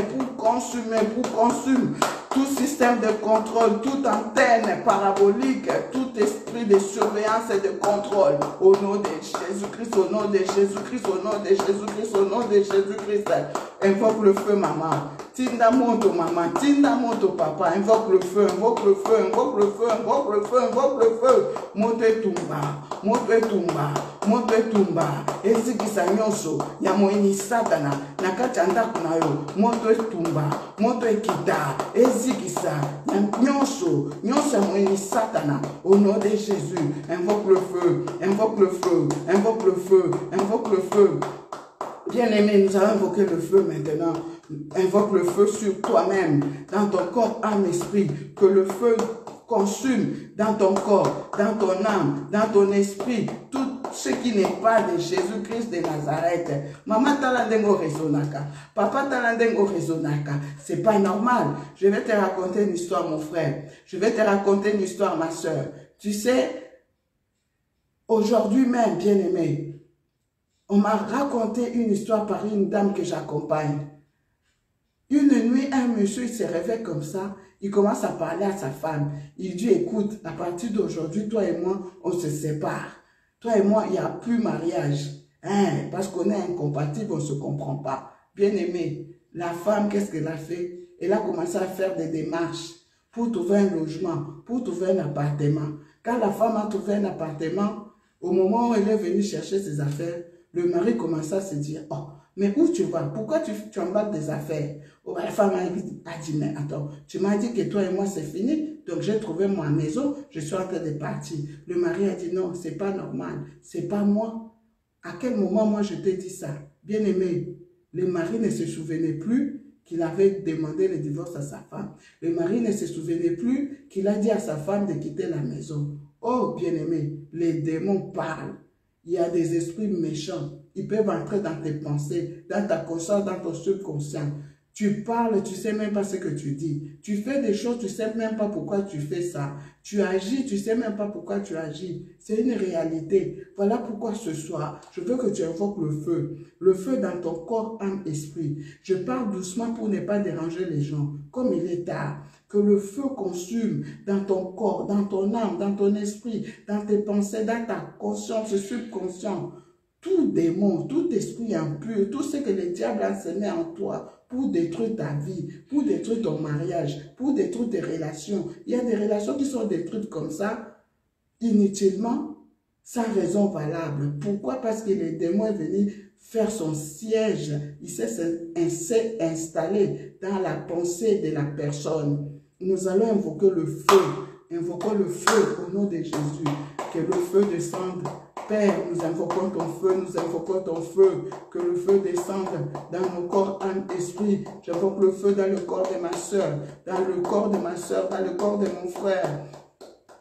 [SPEAKER 1] tout système de contrôle, toute antenne parabolique, tout esprit de surveillance et de contrôle. Au nom de Jésus-Christ, au nom de Jésus-Christ, au nom de Jésus-Christ, au nom de Jésus-Christ. Invoque le feu, maman. Tinda moto, maman. Tinda moto, papa. Invoque le feu, invoque le feu, invoque le feu, invoque le feu, invoque le feu. Moto et tumba, moto et tumba, moto et tumba. Ezikisa nyonso, ya moini satana. Nakati andako na yo, moto et tumba, moto et kita. Ezikisa, nyonso, nyonso ya moini satana. Au nom de Jésus, invoque le feu, invoque le feu, invoque le feu, invoque le feu. Bien-aimé, nous allons invoquer le feu maintenant. Invoque le feu sur toi-même, dans ton corps, âme, esprit. Que le feu consume dans ton corps, dans ton âme, dans ton esprit, tout ce qui n'est pas de Jésus-Christ de Nazareth. Maman talandengo rezonaka, papa talandengo rezonaka. C'est pas normal. Je vais te raconter une histoire, mon frère. Je vais te raconter une histoire, ma soeur. Tu sais, aujourd'hui même, bien-aimé, on m'a raconté une histoire par une dame que j'accompagne. Une nuit, un monsieur, il se réveille comme ça, il commence à parler à sa femme. Il dit, écoute, à partir d'aujourd'hui, toi et moi, on se sépare. Toi et moi, il n'y a plus mariage. Hein, parce qu'on est incompatibles, on ne se comprend pas. Bien aimé, la femme, qu'est-ce qu'elle a fait? Elle a commencé à faire des démarches pour trouver un logement, pour trouver un appartement. Quand la femme a trouvé un appartement, au moment où elle est venue chercher ses affaires, le mari commença à se dire, oh, mais où tu vas? Pourquoi tu embarques des affaires? Oh, la femme a dit, mais attends, tu m'as dit que toi et moi c'est fini, donc j'ai trouvé ma maison, je suis en train de partir. Le mari a dit, non, c'est pas normal, c'est pas moi. À quel moment moi je t'ai dit ça? Bien aimé, le mari ne se souvenait plus qu'il avait demandé le divorce à sa femme. Le mari ne se souvenait plus qu'il a dit à sa femme de quitter la maison. Oh, bien aimé, les démons parlent. Il y a des esprits méchants. Ils peuvent entrer dans tes pensées, dans ta conscience, dans ton subconscient. Tu parles, tu ne sais même pas ce que tu dis. Tu fais des choses, tu ne sais même pas pourquoi tu fais ça. Tu agis, tu ne sais même pas pourquoi tu agis. C'est une réalité. Voilà pourquoi ce soir, je veux que tu invoques le feu dans ton corps, âme, esprit. Je parle doucement pour ne pas déranger les gens. Comme il est tard, que le feu consume dans ton corps, dans ton âme, dans ton esprit, dans tes pensées, dans ta conscience subconscient. Tout démon, tout esprit impur, tout ce que le diable a semé en toi pour détruire ta vie, pour détruire ton mariage, pour détruire tes relations. Il y a des relations qui sont détruites comme ça, inutilement, sans raison valable. Pourquoi? Parce que le démon est venu faire son siège. Il s'est installé dans la pensée de la personne. Nous allons invoquer le feu. Invoquons le feu au nom de Jésus. Que le feu descende. Père, nous invoquons ton feu, nous invoquons ton feu, que le feu descende dans nos corps, âme, esprit. J'invoque le feu dans le corps de ma soeur, dans le corps de ma soeur, dans le corps de mon frère,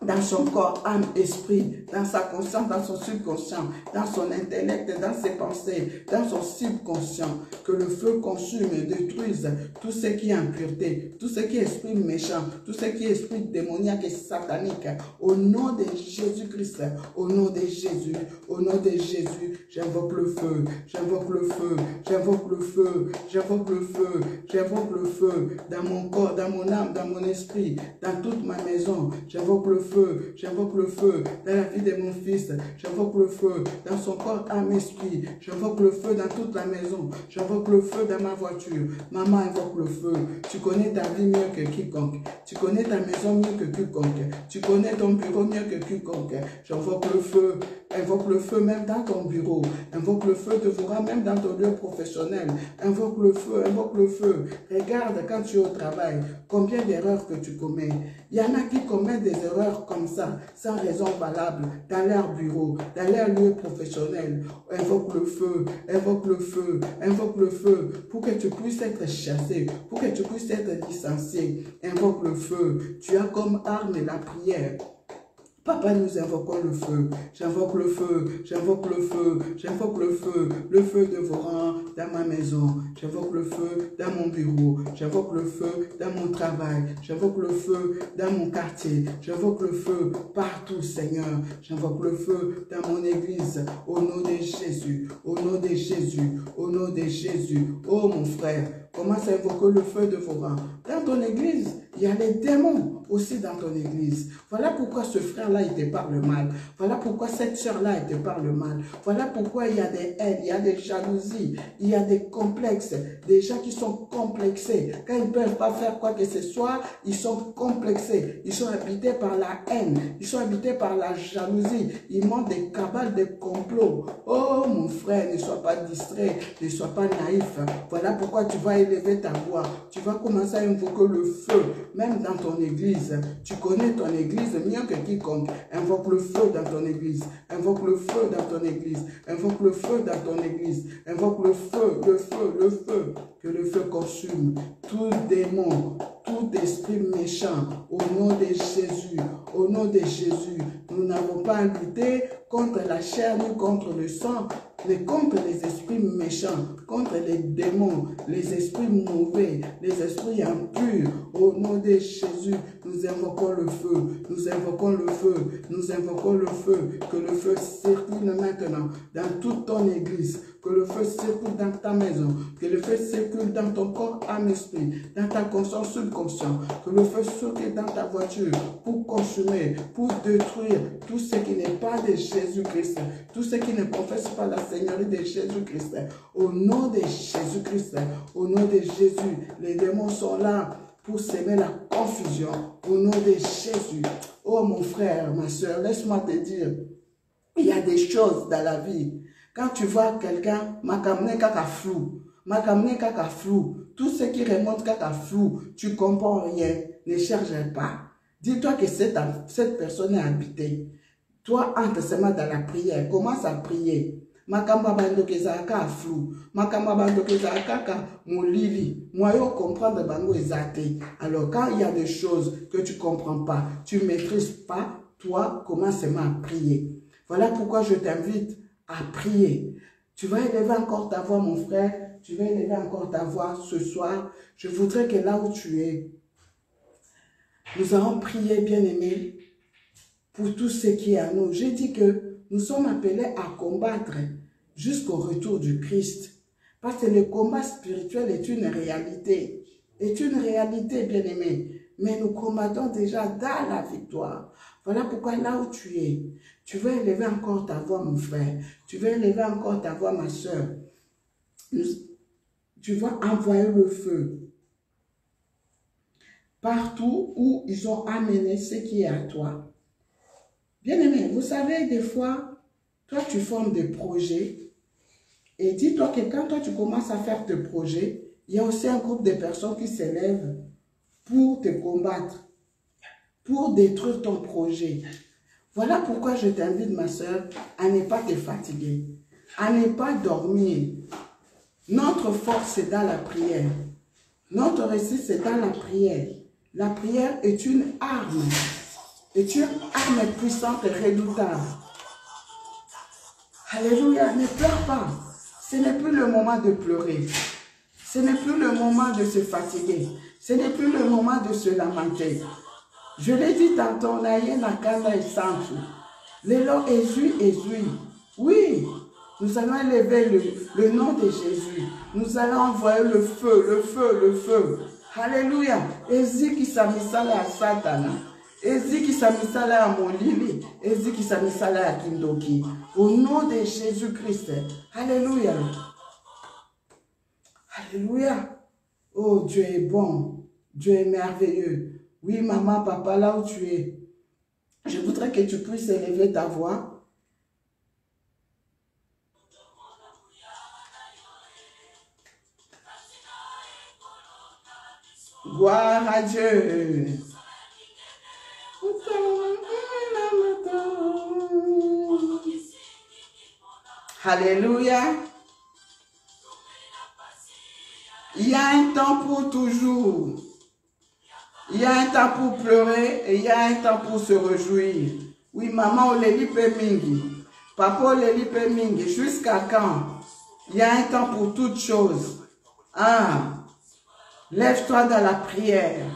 [SPEAKER 1] dans son corps, âme, esprit, dans sa conscience, dans son subconscient, dans son intellect, dans ses pensées, dans son subconscient. Que le feu consume et détruise tout ce qui est impureté, tout ce qui est esprit méchant, tout ce qui est esprit démoniaque et satanique. Au nom de Jésus-Christ, au nom de Jésus, au nom de Jésus, j'invoque le feu, j'invoque le feu, j'invoque le feu, j'invoque le feu, j'invoque le feu dans mon corps, dans mon âme, dans mon esprit, dans toute ma maison. J'invoque le feu, j'invoque le feu dans la vie de mon fils, j'invoque le feu dans son corps, âme, esprit, j'invoque le feu dans toute la maison, j'invoque le feu dans ma voiture. Maman invoque le feu. Tu connais ta vie mieux que quiconque, tu connais ta maison mieux que quiconque, tu connais ton bureau mieux que quiconque. J'invoque le feu Invoque le feu même dans ton bureau. Invoque le feu devant même dans ton lieu professionnel. Invoque le feu, invoque le feu. Regarde quand tu es au travail, combien d'erreurs que tu commets. Il y en a qui commettent des erreurs comme ça, sans raison valable, dans leur bureau, dans leur lieu professionnel. Invoque le feu, invoque le feu, invoque le feu, pour que tu puisses être chassé, pour que tu puisses être licencié. Invoque le feu. Tu as comme arme la prière. Papa, nous invoquons le feu. J'invoque le feu, j'invoque le feu, j'invoque le feu dévorant dans ma maison. J'invoque le feu dans mon bureau. J'invoque le feu dans mon travail. J'invoque le feu dans mon quartier. J'invoque le feu partout, Seigneur. J'invoque le feu dans mon église. Au nom de Jésus, au nom de Jésus, au nom de Jésus. Oh mon frère, commence à invoquer le feu dévorant. Dans ton église, il y a les démons aussi dans ton église. Voilà pourquoi ce frère-là, il te parle mal. Voilà pourquoi cette soeur-là, elle te parle mal. Voilà pourquoi il y a des haines, il y a des jalousies, il y a des complexes, des gens qui sont complexés. Quand ils ne peuvent pas faire quoi que ce soit, ils sont complexés. Ils sont habités par la haine, ils sont habités par la jalousie. Ils montent des cabales, des complots. Oh mon frère, ne sois pas distrait, ne sois pas naïf. Voilà pourquoi tu vas élever ta voix. Tu vas commencer à invoquer le feu, même dans ton église. Tu connais ton église mieux que quiconque. Invoque le feu dans ton église. Invoque le feu dans ton église. Invoque le feu dans ton église. Invoque le feu, le feu, le feu. Que le feu consume tout démon, tout esprit méchant. Au nom de Jésus, au nom de Jésus, nous n'avons pas à lutter contre la chair ni contre le sang, mais contre les esprits méchants, contre les démons, les esprits mauvais, les esprits impurs. Au nom de Jésus, nous invoquons le feu, nous invoquons le feu, nous invoquons le feu. Que le feu circule maintenant dans toute ton église, que le feu circule dans ta maison, que le feu circule dans ton corps, âme, esprit, dans ta conscience subconsciente, que le feu circule dans ta voiture pour consumer, pour détruire tout ce qui n'est pas de Jésus-Christ, tout ce qui ne confesse pas la Seigneurie de Jésus-Christ. Au nom de Jésus-Christ, au nom de Jésus, les démons sont là pour s'aimer la confusion. Au nom de Jésus. Oh mon frère, ma soeur, laisse-moi te dire, il y a des choses dans la vie. Quand tu vois quelqu'un, flou, tout ce qui remonte flou, tu ne comprends rien, ne cherche pas. Dis-toi que cette personne est habitée. Toi, entre seulement dans la prière, commence à prier. Makamba bando kezaka flou, makamba bando kezaka molili, moyo comprendre bango ezate. Alors quand il y a des choses que tu comprends pas, tu maîtrises pas, toi commence seulement à prier. Voilà pourquoi je t'invite à prier. Tu vas élever encore ta voix, mon frère, tu vas élever encore ta voix ce soir. Je voudrais que là où tu es, nous allons prier, bien-aimés, pour tout ce qui est à nous. J'ai dit que nous sommes appelés à combattre jusqu'au retour du Christ. Parce que le combat spirituel est une réalité. Est une réalité, bien-aimé. Mais nous combattons déjà dans la victoire. Voilà pourquoi là où tu es, tu vas élever encore ta voix, mon frère. Tu vas élever encore ta voix, ma soeur. Tu vas envoyer le feu partout où ils ont amené ce qui est à toi. Bien-aimé, vous savez, des fois, toi, tu formes des projets. Et dis-toi que quand toi, tu commences à faire tes projets, il y a aussi un groupe de personnes qui s'élèvent pour te combattre, pour détruire ton projet. Voilà pourquoi je t'invite, ma soeur, à ne pas te fatiguer, à ne pas dormir. Notre force, c'est dans la prière. Notre récit, c'est dans la prière. La prière est une arme puissante et redoutable. Alléluia, ne pleure pas. Ce n'est plus le moment de pleurer. Ce n'est plus le moment de se fatiguer. Ce n'est plus le moment de se lamenter. Je l'ai dit tantôt, Nakanda et Santu. L'élo Ezui. Oui, nous allons élever le nom de Jésus. Nous allons envoyer le feu, le feu, le feu. Alléluia. Ezi qui s'amisala à Satana. Ezi qui s'amisala à Molili. Ezi qui s'amisala à Kindoki. Au nom de Jésus-Christ. Alléluia. Alléluia. Oh, Dieu est bon. Dieu est merveilleux. Oui, maman, papa, là où tu es, je voudrais que tu puisses élever ta voix Gloire à Dieu. Alléluia. Il y a un temps pour toujours. Il y a un temps pour pleurer et il y a un temps pour se réjouir. Oui, maman, on les mingi. Papa, on les mingi. Jusqu'à quand? Il y a un temps pour toutes choses. Ah, lève-toi dans la prière.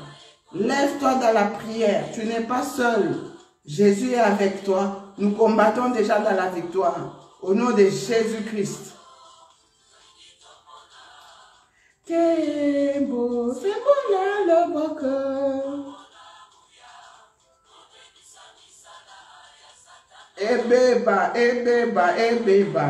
[SPEAKER 1] Lève-toi dans la prière. Tu n'es pas seul. Jésus est avec toi. Nous combattons déjà dans la victoire. Au nom de Jésus-Christ. C'est beau là le beau cœur. Ebeba, ebeba, ebeba.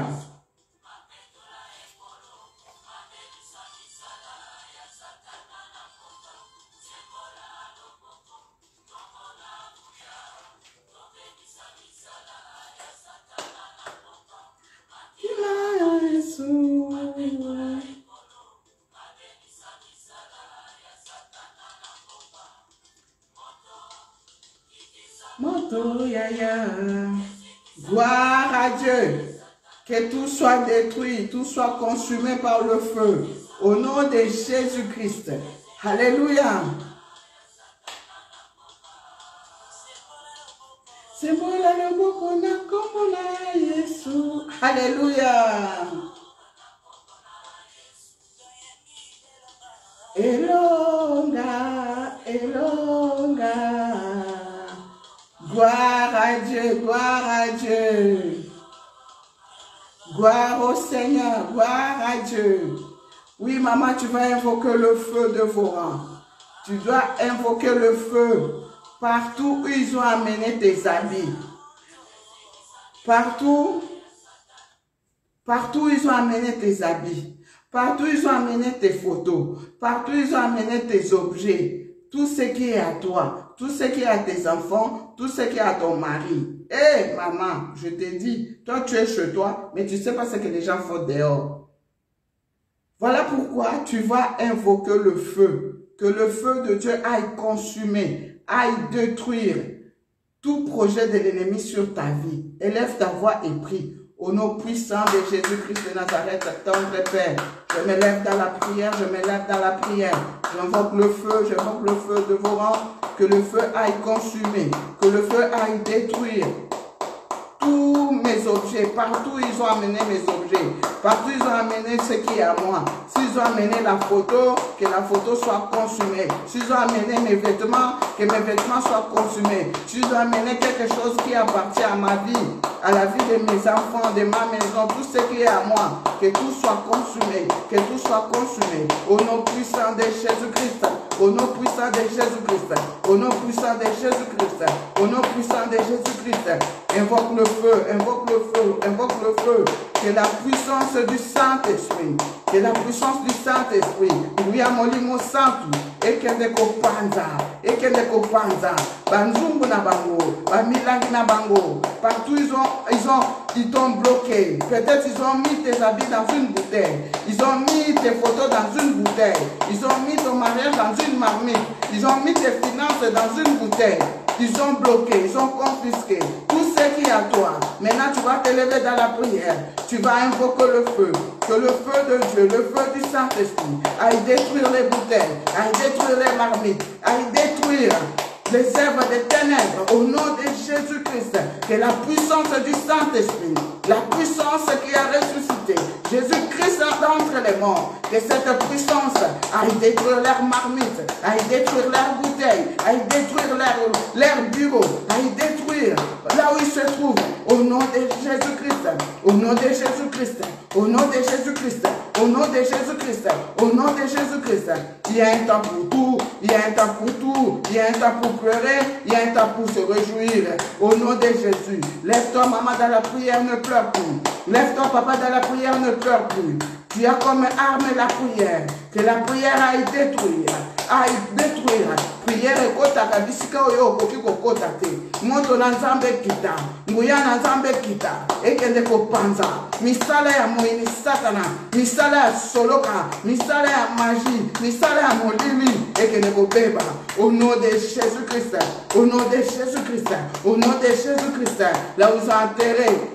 [SPEAKER 1] Gloire à Dieu. Que tout soit détruit, tout soit consumé par le feu. Au nom de Jésus-Christ. Alléluia. C'est bon là le beau qu'on a comme on a Jésus. Alléluia. Elonga, elonga. Gloire à Dieu, gloire à Dieu. Gloire au Seigneur, gloire à Dieu. Oui, maman, tu vas invoquer le feu de vos rangs. Tu dois invoquer le feu partout où ils ont amené tes habits. Partout où ils ont amené tes habits. Partout où ils ont amené tes photos. Partout où ils ont amené tes objets. Tout ce qui est à toi. Tout ce qui est à tes enfants. Tout ce qui est à ton mari. Hé, maman, je t'ai dit, toi tu es chez toi, mais tu ne sais pas ce que les gens font dehors. Voilà pourquoi tu vas invoquer le feu. Que le feu de Dieu aille consumer, aille détruire tout projet de l'ennemi sur ta vie. Élève ta voix et prie. Au nom puissant de Jésus-Christ de Nazareth, tendre Père, je me lève dans la prière, je me lève dans la prière. J'invoque le feu de vos rangs, que le feu aille consumer, que le feu aille détruire tous mes objets, partout ils ont amené mes objets, partout ils ont amené ce qui est à moi. S'ils ont amené la photo, que la photo soit consumée. S'ils ont amené mes vêtements, que mes vêtements soient consumés. S'ils ont amené quelque chose qui appartient à ma vie, à la vie de mes enfants, de ma maison, tout ce qui est à moi, que tout soit consumé, que tout soit consumé. Au nom puissant de Jésus-Christ, au nom puissant de Jésus-Christ, au nom puissant de Jésus-Christ, au nom puissant de Jésus-Christ. Invoque le feu, invoque le feu, invoque le feu. Que la puissance du Saint-Esprit, que la puissance du Saint-Esprit, oui à molimo santu, et que de kopanza, banzungu na bango, bamilangi na bango, partout ils t'ont bloqué. Peut-être ils ont mis tes habits dans une bouteille, ils ont mis tes photos dans une bouteille, ils ont mis ton mariage dans une marmite, ils ont mis tes finances dans une bouteille. Ils ont bloqué, ils ont confisqué tout ce qui est à toi. Maintenant, tu vas te lever dans la prière. Tu vas invoquer le feu. Que le feu de Dieu, le feu du Saint-Esprit, aille détruire les bouteilles, aille détruire les marmites, aille détruire les œuvres des ténèbres au nom de Jésus-Christ. Que la puissance du Saint-Esprit, la puissance qui a ressuscité Jésus-Christ d'entre les morts, que cette puissance aille détruire leurs marmites, aille détruire leurs bouteilles, aille détruire leurs bureaux, aille détruire là où ils se trouvent, au nom de Jésus-Christ, au nom de Jésus-Christ, au nom de Jésus-Christ, au nom de Jésus-Christ, au nom de Jésus-Christ. Il y a un temps pour tout, il y a un temps pour tout, il y a un temps pour pleurer, il y a un temps pour se réjouir. Au nom de Jésus, lève-toi maman dans la prière, ne pleure plus. Lève-toi papa dans la prière, ne pleure plus. Tu as comme arme la prière, que la prière aille détruire, prière ekotaka bisika oyo okoki kokota te. Moto na nzambe kita, nguya na nzambe kita, ekende kopanza. Misala ya moyini satana, misala ya soloka, misala ya magie, misala ya molili, ekende kobeba. Au nom de Jésus-Christ, au nom de Jésus-Christ, au nom de Jésus-Christ, là où ils ont enterré.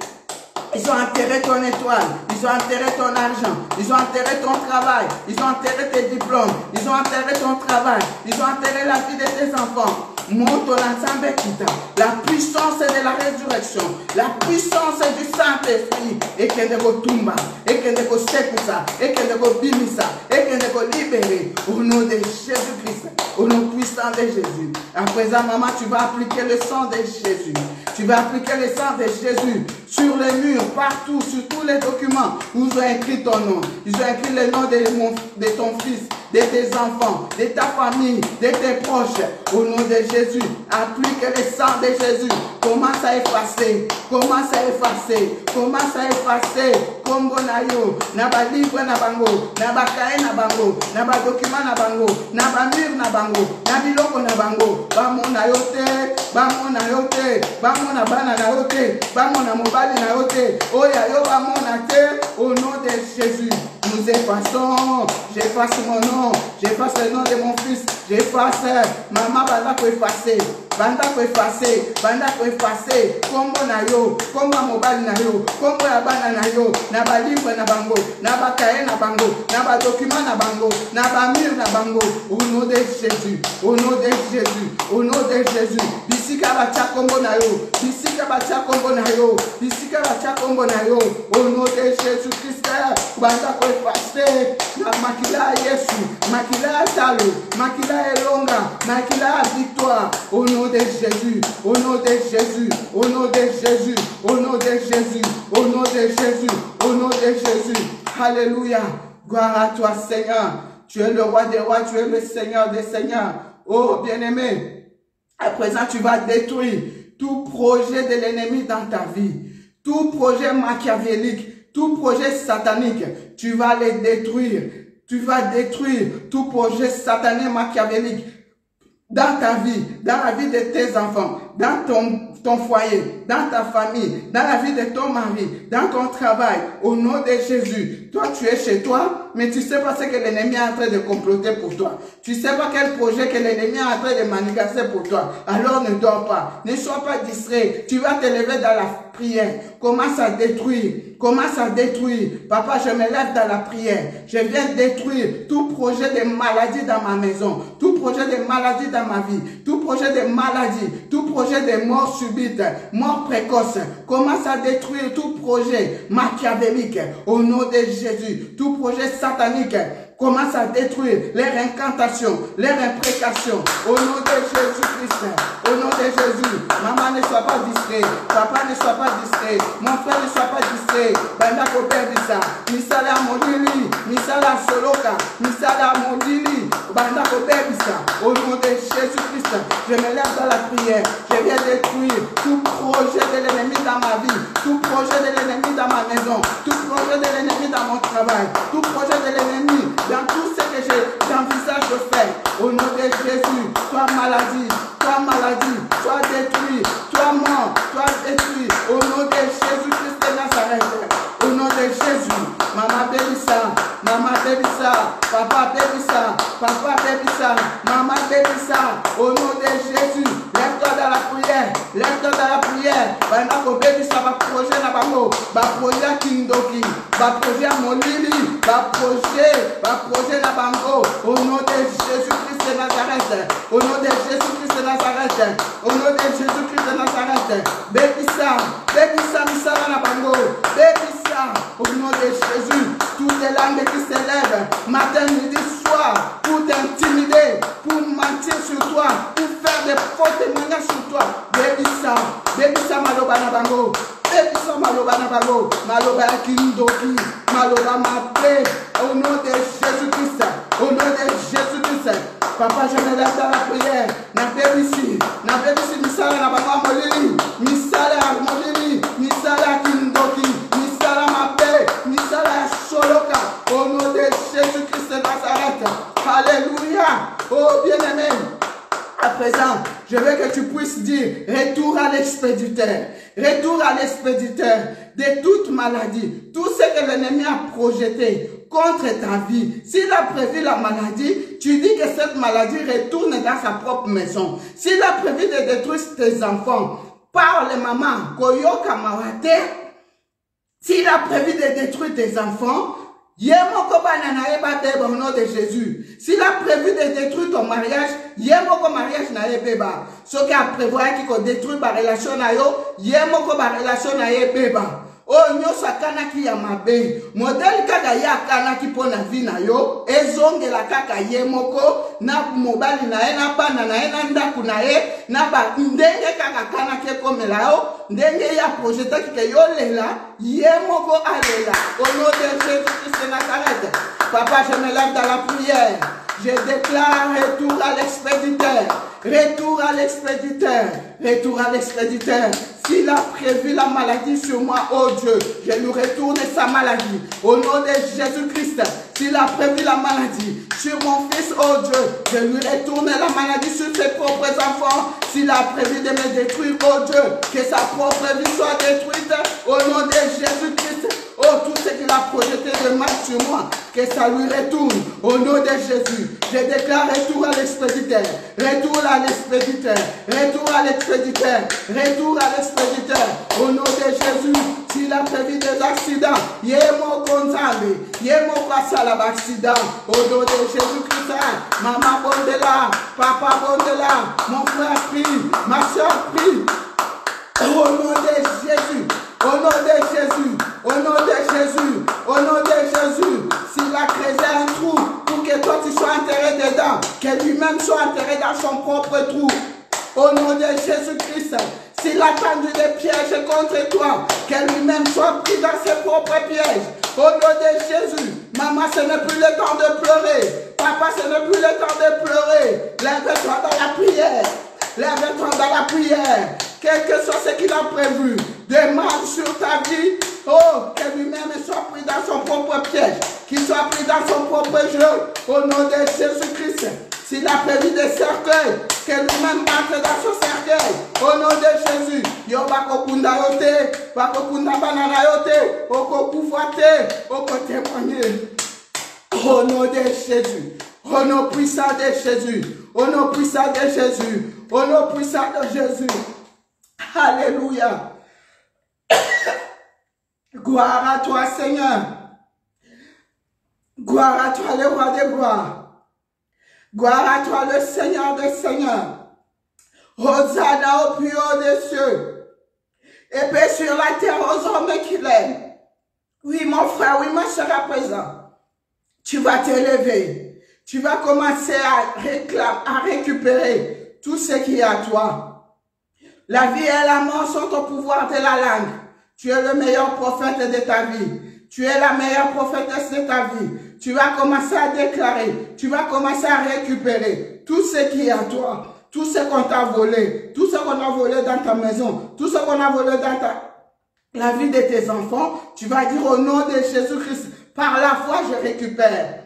[SPEAKER 1] Ils ont enterré ton étoile, ils ont enterré ton argent, ils ont enterré ton travail, ils ont enterré tes diplômes, ils ont enterré ton travail, ils ont enterré la vie de tes enfants. Monte l'ensemble kita, la puissance de la résurrection, la puissance du Saint-Esprit, et qu'elle ne tombe, et qu'elle ne sekusa, et qu'elle ne bimisa, et qu'elle ne libérer au nom de Jésus-Christ, au nom puissant de Jésus. À présent, maman, tu vas appliquer le sang de Jésus. Tu vas appliquer le sang de Jésus sur les murs, partout, sur tous les documents où ils ont écrit ton nom. Ils ont écrit le nom de ton fils, de tes enfants, de ta famille, de tes proches. Au nom de Jésus, applique le sang de Jésus. Commence à effacer, commence à effacer, commence à effacer. Kombo na yo, na ba livre na bango, na ba kae na bango, na ba document na bango, na ba mur na bango, na biloko na bango. Ba mona yo te, ba mona yo te, ba mona bana na yo te, ba mona mobali na yo te. Oya yo ba mona te. Au nom de Jésus, nous effaçons. J'efface mon nom, j'efface le nom de mon fils, j'efface. Maman banda ko effacer, banda ko effacer, banda ko effacer. Kombo na yo, kombo mobali na yo, kombo ya bana na yo, na ba livre na bango, na ba kae na bango, na ba document na bango, na ba mur na bango. Au nom de Jésus, au nom de Jésus, au nom de Jésus. Bisika ba cha kombo na yo, bisika ba cha kombo na yo, bisika ba cha kombo na yo. Au nom de Jésus Christ, banda ko effacer. Na makila Yesu, makila talo, makila elonga, makila victoire. Au nom de Jésus, au nom de Jésus, au nom de Jésus, au nom de Jésus, au nom de Jésus, au nom de Jésus. Alléluia. Gloire à toi, Seigneur. Tu es le roi des rois, tu es le Seigneur des seigneurs. Oh, bien-aimé, à présent, tu vas détruire tout projet de l'ennemi dans ta vie, tout projet machiavélique, tout projet satanique. Tu vas les détruire. Tu vas détruire tout projet satanique machiavélique dans ta vie, dans la vie de tes enfants, dans ton foyer, dans ta famille, dans la vie de ton mari, dans ton travail. Au nom de Jésus, toi tu es chez toi, mais tu ne sais pas ce que l'ennemi est en train de comploter pour toi. Tu ne sais pas quel projet que l'ennemi est en train de manigancer pour toi. Alors ne dors pas, ne sois pas distrait. Tu vas te lever dans la prière. Commence à détruire, commence à détruire. Papa, je me lève dans la prière. Je viens détruire tout projet de maladie dans ma maison, tout projet de maladie dans ma vie, tout projet de maladie, tout projet de mort subite, mort précoce. Commence à détruire tout projet machiavélique au nom de Jésus, tout projet satanique. Commence à détruire les incantations, les imprécations. Au nom de Jésus-Christ, au nom de Jésus. Maman, ne sois pas distrait. Papa, ne sois pas distrait. Mon frère, ne sois pas distrait. Banda ko perdisa. Misala modili. Misala soloka. Misala modili. Banda ko perdisa. Au nom de Jésus-Christ, je me lève dans la prière. Je viens détruire tout projet de l'ennemi dans ma vie, tout projet de l'ennemi dans ma maison, tout projet de l'ennemi dans mon travail, tout projet de l'ennemi dans tout ce que j'envisage de faire. Au nom de Jésus, toi maladie, sois détruit, toi mort, sois détruit. Au nom de Jésus-Christ de Nazareth, au nom de Jésus, maman bébissa, papa bébissa, maman bébissa. Au nom de Jésus, lève-toi dans la prière, lève-toi dans la prière. Banako bébissa, va projet na bango, va projet kindoki, va projet molili, va projet na bango. Au nom de Jésus-Christ de Nazareth, au nom de Jésus-Christ de Nazareth, au nom de Jésus-Christ de Nazareth. Bébissa, misala na bango, bébissa. Au nom de Jésus, toutes les langues qui s'élèvent, matin, midi, soir, pour t'intimider, pour mentir sur toi, pour faire des faux témoignages sur toi. Bébissa, maloba na bango, bébissa, maloba na bango, maloba kindoki, maloba maté. Au nom de Jésus-Christ, au nom de Jésus-Christ. Papa, je me lève dans la prière. Na bébissi, misala na bango molili, misala molili, misala kindoki, misala maté, misala soloka. Au nom de Jésus-Christ de Nazareth. Alléluia. Oh bien-aimé, présent, je veux que tu puisses dire, retour à l'expéditeur. Retour à l'expéditeur de toute maladie. Tout ce que l'ennemi a projeté contre ta vie. S'il a prévu la maladie, tu dis que cette maladie retourne dans sa propre maison. S'il a prévu de détruire tes enfants, parle maman, koyoka mawate. S'il a prévu de détruire tes enfants, au nom de Jésus. S'il a prévu de détruire ton mariage, yemoko mariage na yebeba. Ce qui a prévu qu'il détruit la relation na yo, yemoko ba relation na yebeba. Oh nyoso akanaki ya mabe. Modèle kaka ya akanaki po na vie na yo, ezongela kaka yemoko na mobali na ye na bana na ye na ndaku na ye na ba ndenge kaka akanaki ekomela yo, ndenge ya projetaki ke yo lela, yemoko alela. Au nom de Jésus-Christ de Nazareth. Papa, je me lève dans la prière. Je déclare retour à l'expéditeur. Retour à l'expéditeur. Retour à l'expéditeur. S'il a prévu la maladie sur moi, oh Dieu, je lui retourne sa maladie. Au nom de Jésus-Christ, s'il a prévu la maladie sur mon fils, oh Dieu, je lui retourne la maladie sur ses propres enfants. S'il a prévu de me détruire, oh Dieu, que sa propre vie soit détruite. Au nom de Jésus-Christ, oh tout ce qu'il a projeté de mal sur moi, que ça lui retourne. Au nom de Jésus, je déclare retour à l'expéditeur. Retour à l'expéditeur. Retour à l'expéditeur. Retour à l'expéditeur. Au nom de Jésus, s'il a prévu des accidents, yémo konzambe, yémo kwasala accident. Au nom de Jésus-Christ, maman bondela, papa bondela, mon frère prie, ma soeur prie. Au nom de Jésus, au nom de Jésus, au nom de Jésus, au nom de Jésus, s'il a creusé un trou pour que toi tu sois enterré dedans, que lui-même soit enterré dans son propre trou. Au nom de Jésus-Christ, s'il a tendu des pièges contre toi, que lui-même soit pris dans ses propres pièges. Au nom de Jésus, maman, ce n'est plus le temps de pleurer. Papa, ce n'est plus le temps de pleurer. Lève-toi dans la prière. Lève-toi dans la prière. Quel que soit ce qu'il a prévu de mal sur ta vie, oh, que lui-même soit pris dans son propre piège, qu'il soit pris dans son propre jeu. Au nom de Jésus-Christ. S'il a prévu des cercueils, que lui-même entre dans son cercueil. Au nom de Jésus. Yo bakokunda yote, bakokunda banana yote, okokufuate, okotémoigner. Au nom de Jésus. Au nom puissant de Jésus. Au nom puissant de Jésus. Au nom puissant de Jésus. Alléluia. Gloire à toi, Seigneur. Gloire à toi, le roi des gloires. Gloire à toi, le Seigneur des seigneurs. Hosanna au plus haut des cieux. Et paix sur la terre aux hommes qu'il aime. Oui, mon frère, oui, ma soeur à présent. Tu vas t'élever. Tu vas commencer à récupérer tout ce qui est à toi. La vie et la mort sont au pouvoir de la langue. Tu es le meilleur prophète de ta vie. Tu es la meilleure prophétesse de ta vie. Tu vas commencer à déclarer. Tu vas commencer à récupérer tout ce qui est à toi. Tout ce qu'on t'a volé. Tout ce qu'on a volé dans ta maison. Tout ce qu'on a volé dans la vie de tes enfants. Tu vas dire au nom de Jésus-Christ. Par la foi, je récupère.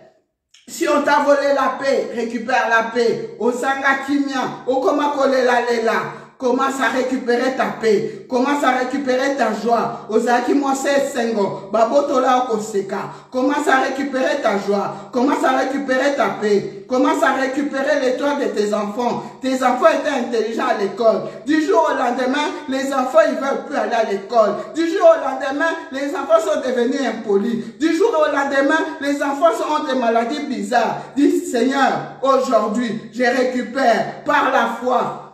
[SPEAKER 1] Si on t'a volé la paix, récupère la paix. Au sanga kimia, au komakole la lela. Commence à récupérer ta paix. Commence à récupérer ta joie. Ozaki Mose Sengo. Babotola Okoseka. Commence à récupérer ta joie. Commence à récupérer ta paix. Commence à récupérer l'étoile de tes enfants. Tes enfants étaient intelligents à l'école. Du jour au lendemain, les enfants ils veulent plus aller à l'école. Du jour au lendemain, les enfants sont devenus impolis. Du jour au lendemain, les enfants ont des maladies bizarres. Dis Seigneur, aujourd'hui, je récupère par la foi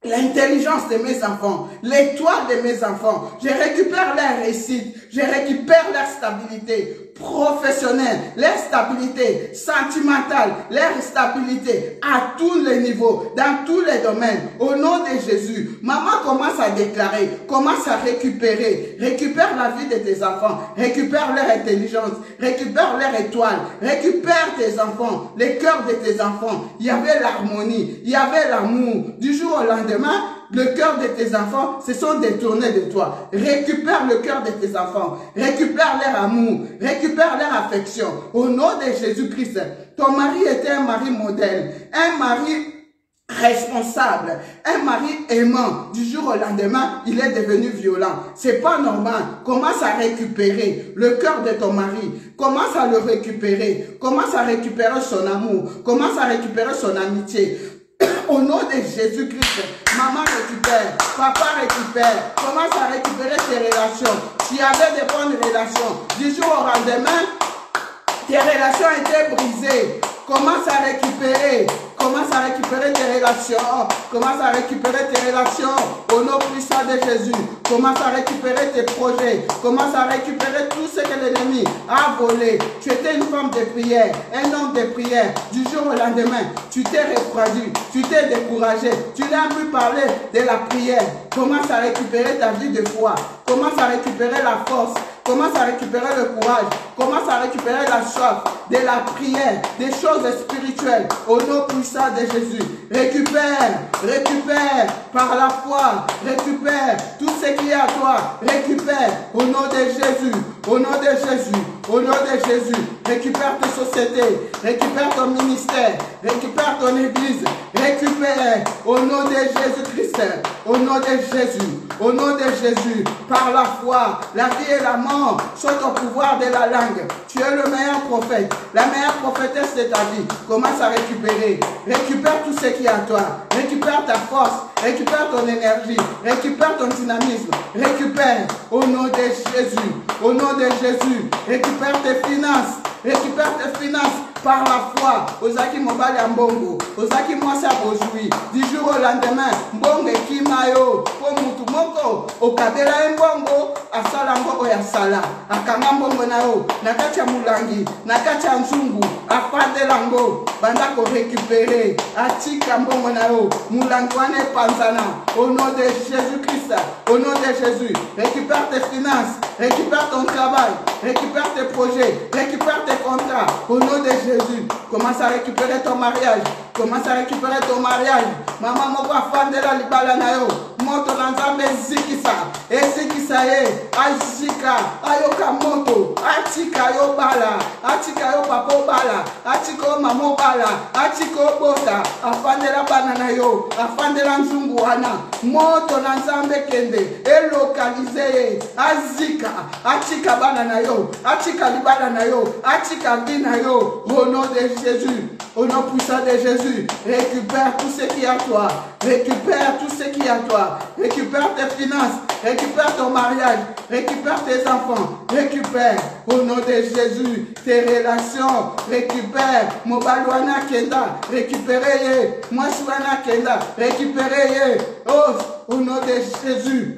[SPEAKER 1] l'intelligence de mes enfants, l'étoile de mes enfants. Je récupère leur réussite, je récupère leur stabilité professionnelle, leur stabilité sentimentale, leur stabilité à tous les niveaux, dans tous les domaines. Au nom de Jésus, maman commence à déclarer, commence à récupérer. Récupère la vie de tes enfants, récupère leur intelligence, récupère leur étoile, récupère tes enfants, les cœurs de tes enfants. Il y avait l'harmonie, il y avait l'amour. Du jour au lendemain, le cœur de tes enfants se sont détournés de toi. Récupère le cœur de tes enfants. Récupère leur amour. Récupère leur affection. Au nom de Jésus-Christ. Ton mari était un mari modèle. Un mari responsable. Un mari aimant, du jour au lendemain, il est devenu violent. C'est pas normal. Commence à récupérer le cœur de ton mari. Commence à le récupérer. Commence à récupérer son amour. Commence à récupérer son amitié. Au nom de Jésus-Christ, maman récupère, papa récupère. Commence à récupérer tes relations. Tu avais des bonnes relations. Du jour au lendemain, tes relations étaient brisées. Commence à récupérer. Commence à récupérer tes relations. Commence à récupérer tes relations. Au nom puissant de Jésus. Commence à récupérer tes projets. Commence à récupérer tout ce que l'ennemi a volé. Tu étais une femme de prière, un homme de prière. Du jour au lendemain, tu t'es refroidi. Tu t'es découragé. Tu n'as plus parlé de la prière. Commence à récupérer ta vie de foi. Commence à récupérer la force. Commence à récupérer le courage. Commence à récupérer la soif de la prière, des choses spirituelles. Au nom puissant de Jésus. Récupère, récupère par la foi. Récupère tout ce qui est à toi. Récupère au nom de Jésus. Au nom de Jésus. Au nom de Jésus. Récupère tes sociétés. Récupère ton ministère. Récupère ton église. Récupère au nom de Jésus-Christ. Au nom de Jésus. Au nom de Jésus. Par la foi, la vie et la mort sont au pouvoir de la langue. Tu es le meilleur prophète. La meilleure prophétesse de ta vie. Commence à récupérer. Récupère tout ce qui est à toi. Récupère ta force. Récupère ton énergie. Récupère ton dynamisme. Récupère au nom de Jésus. Au nom de Jésus. Récupère tes finances. Récupère tes finances par la foi. Ozaki mobali mbongo. Ozaki mwasa bojui. Du jour au lendemain, mbongo ekimayo. Po mutu moko. Okabela mbongo. Asala mbongo ya sala. Akanga mbongo na yo. Nakacha mulangi. Nakacha nzungu. Afade lango. Bandako récupérer. Atika mbongo na yo. Mulangi wane panzana. Au nom de Jésus-Christ. Au nom de Jésus. Récupère tes finances. Récupère ton travail. Récupère tes projets. Récupère tes contrats. Au nom de Jésus. Commence à récupérer ton mariage. Commence à récupérer ton mariage. Maman moko afandela libala na yo. Moto na nzambe ezikisa. Ezikisa ye. Azika. Ayoka moto. Atika yo bala. Atika yo papa bala. Atika yo mama bala. Atika yo bota. Afandela bana na yo. Afandela nzungu wana. Moto na nzambe kende. Elokalize ye. Azika. Atika bana na yo. Atika libala na yo. Atika bina yo. Au nom de Jésus. Au nom puissant de Jésus. Récupère tout ce qui est à toi. Récupère tout ce qui est à toi. Récupère tes finances. Récupère ton mariage. Récupère tes enfants. Récupère au nom de Jésus tes relations. Récupère Mobalouana Kenda. Récupérez. Mwashuana Kenda. Récupérez. Oh, au nom de Jésus.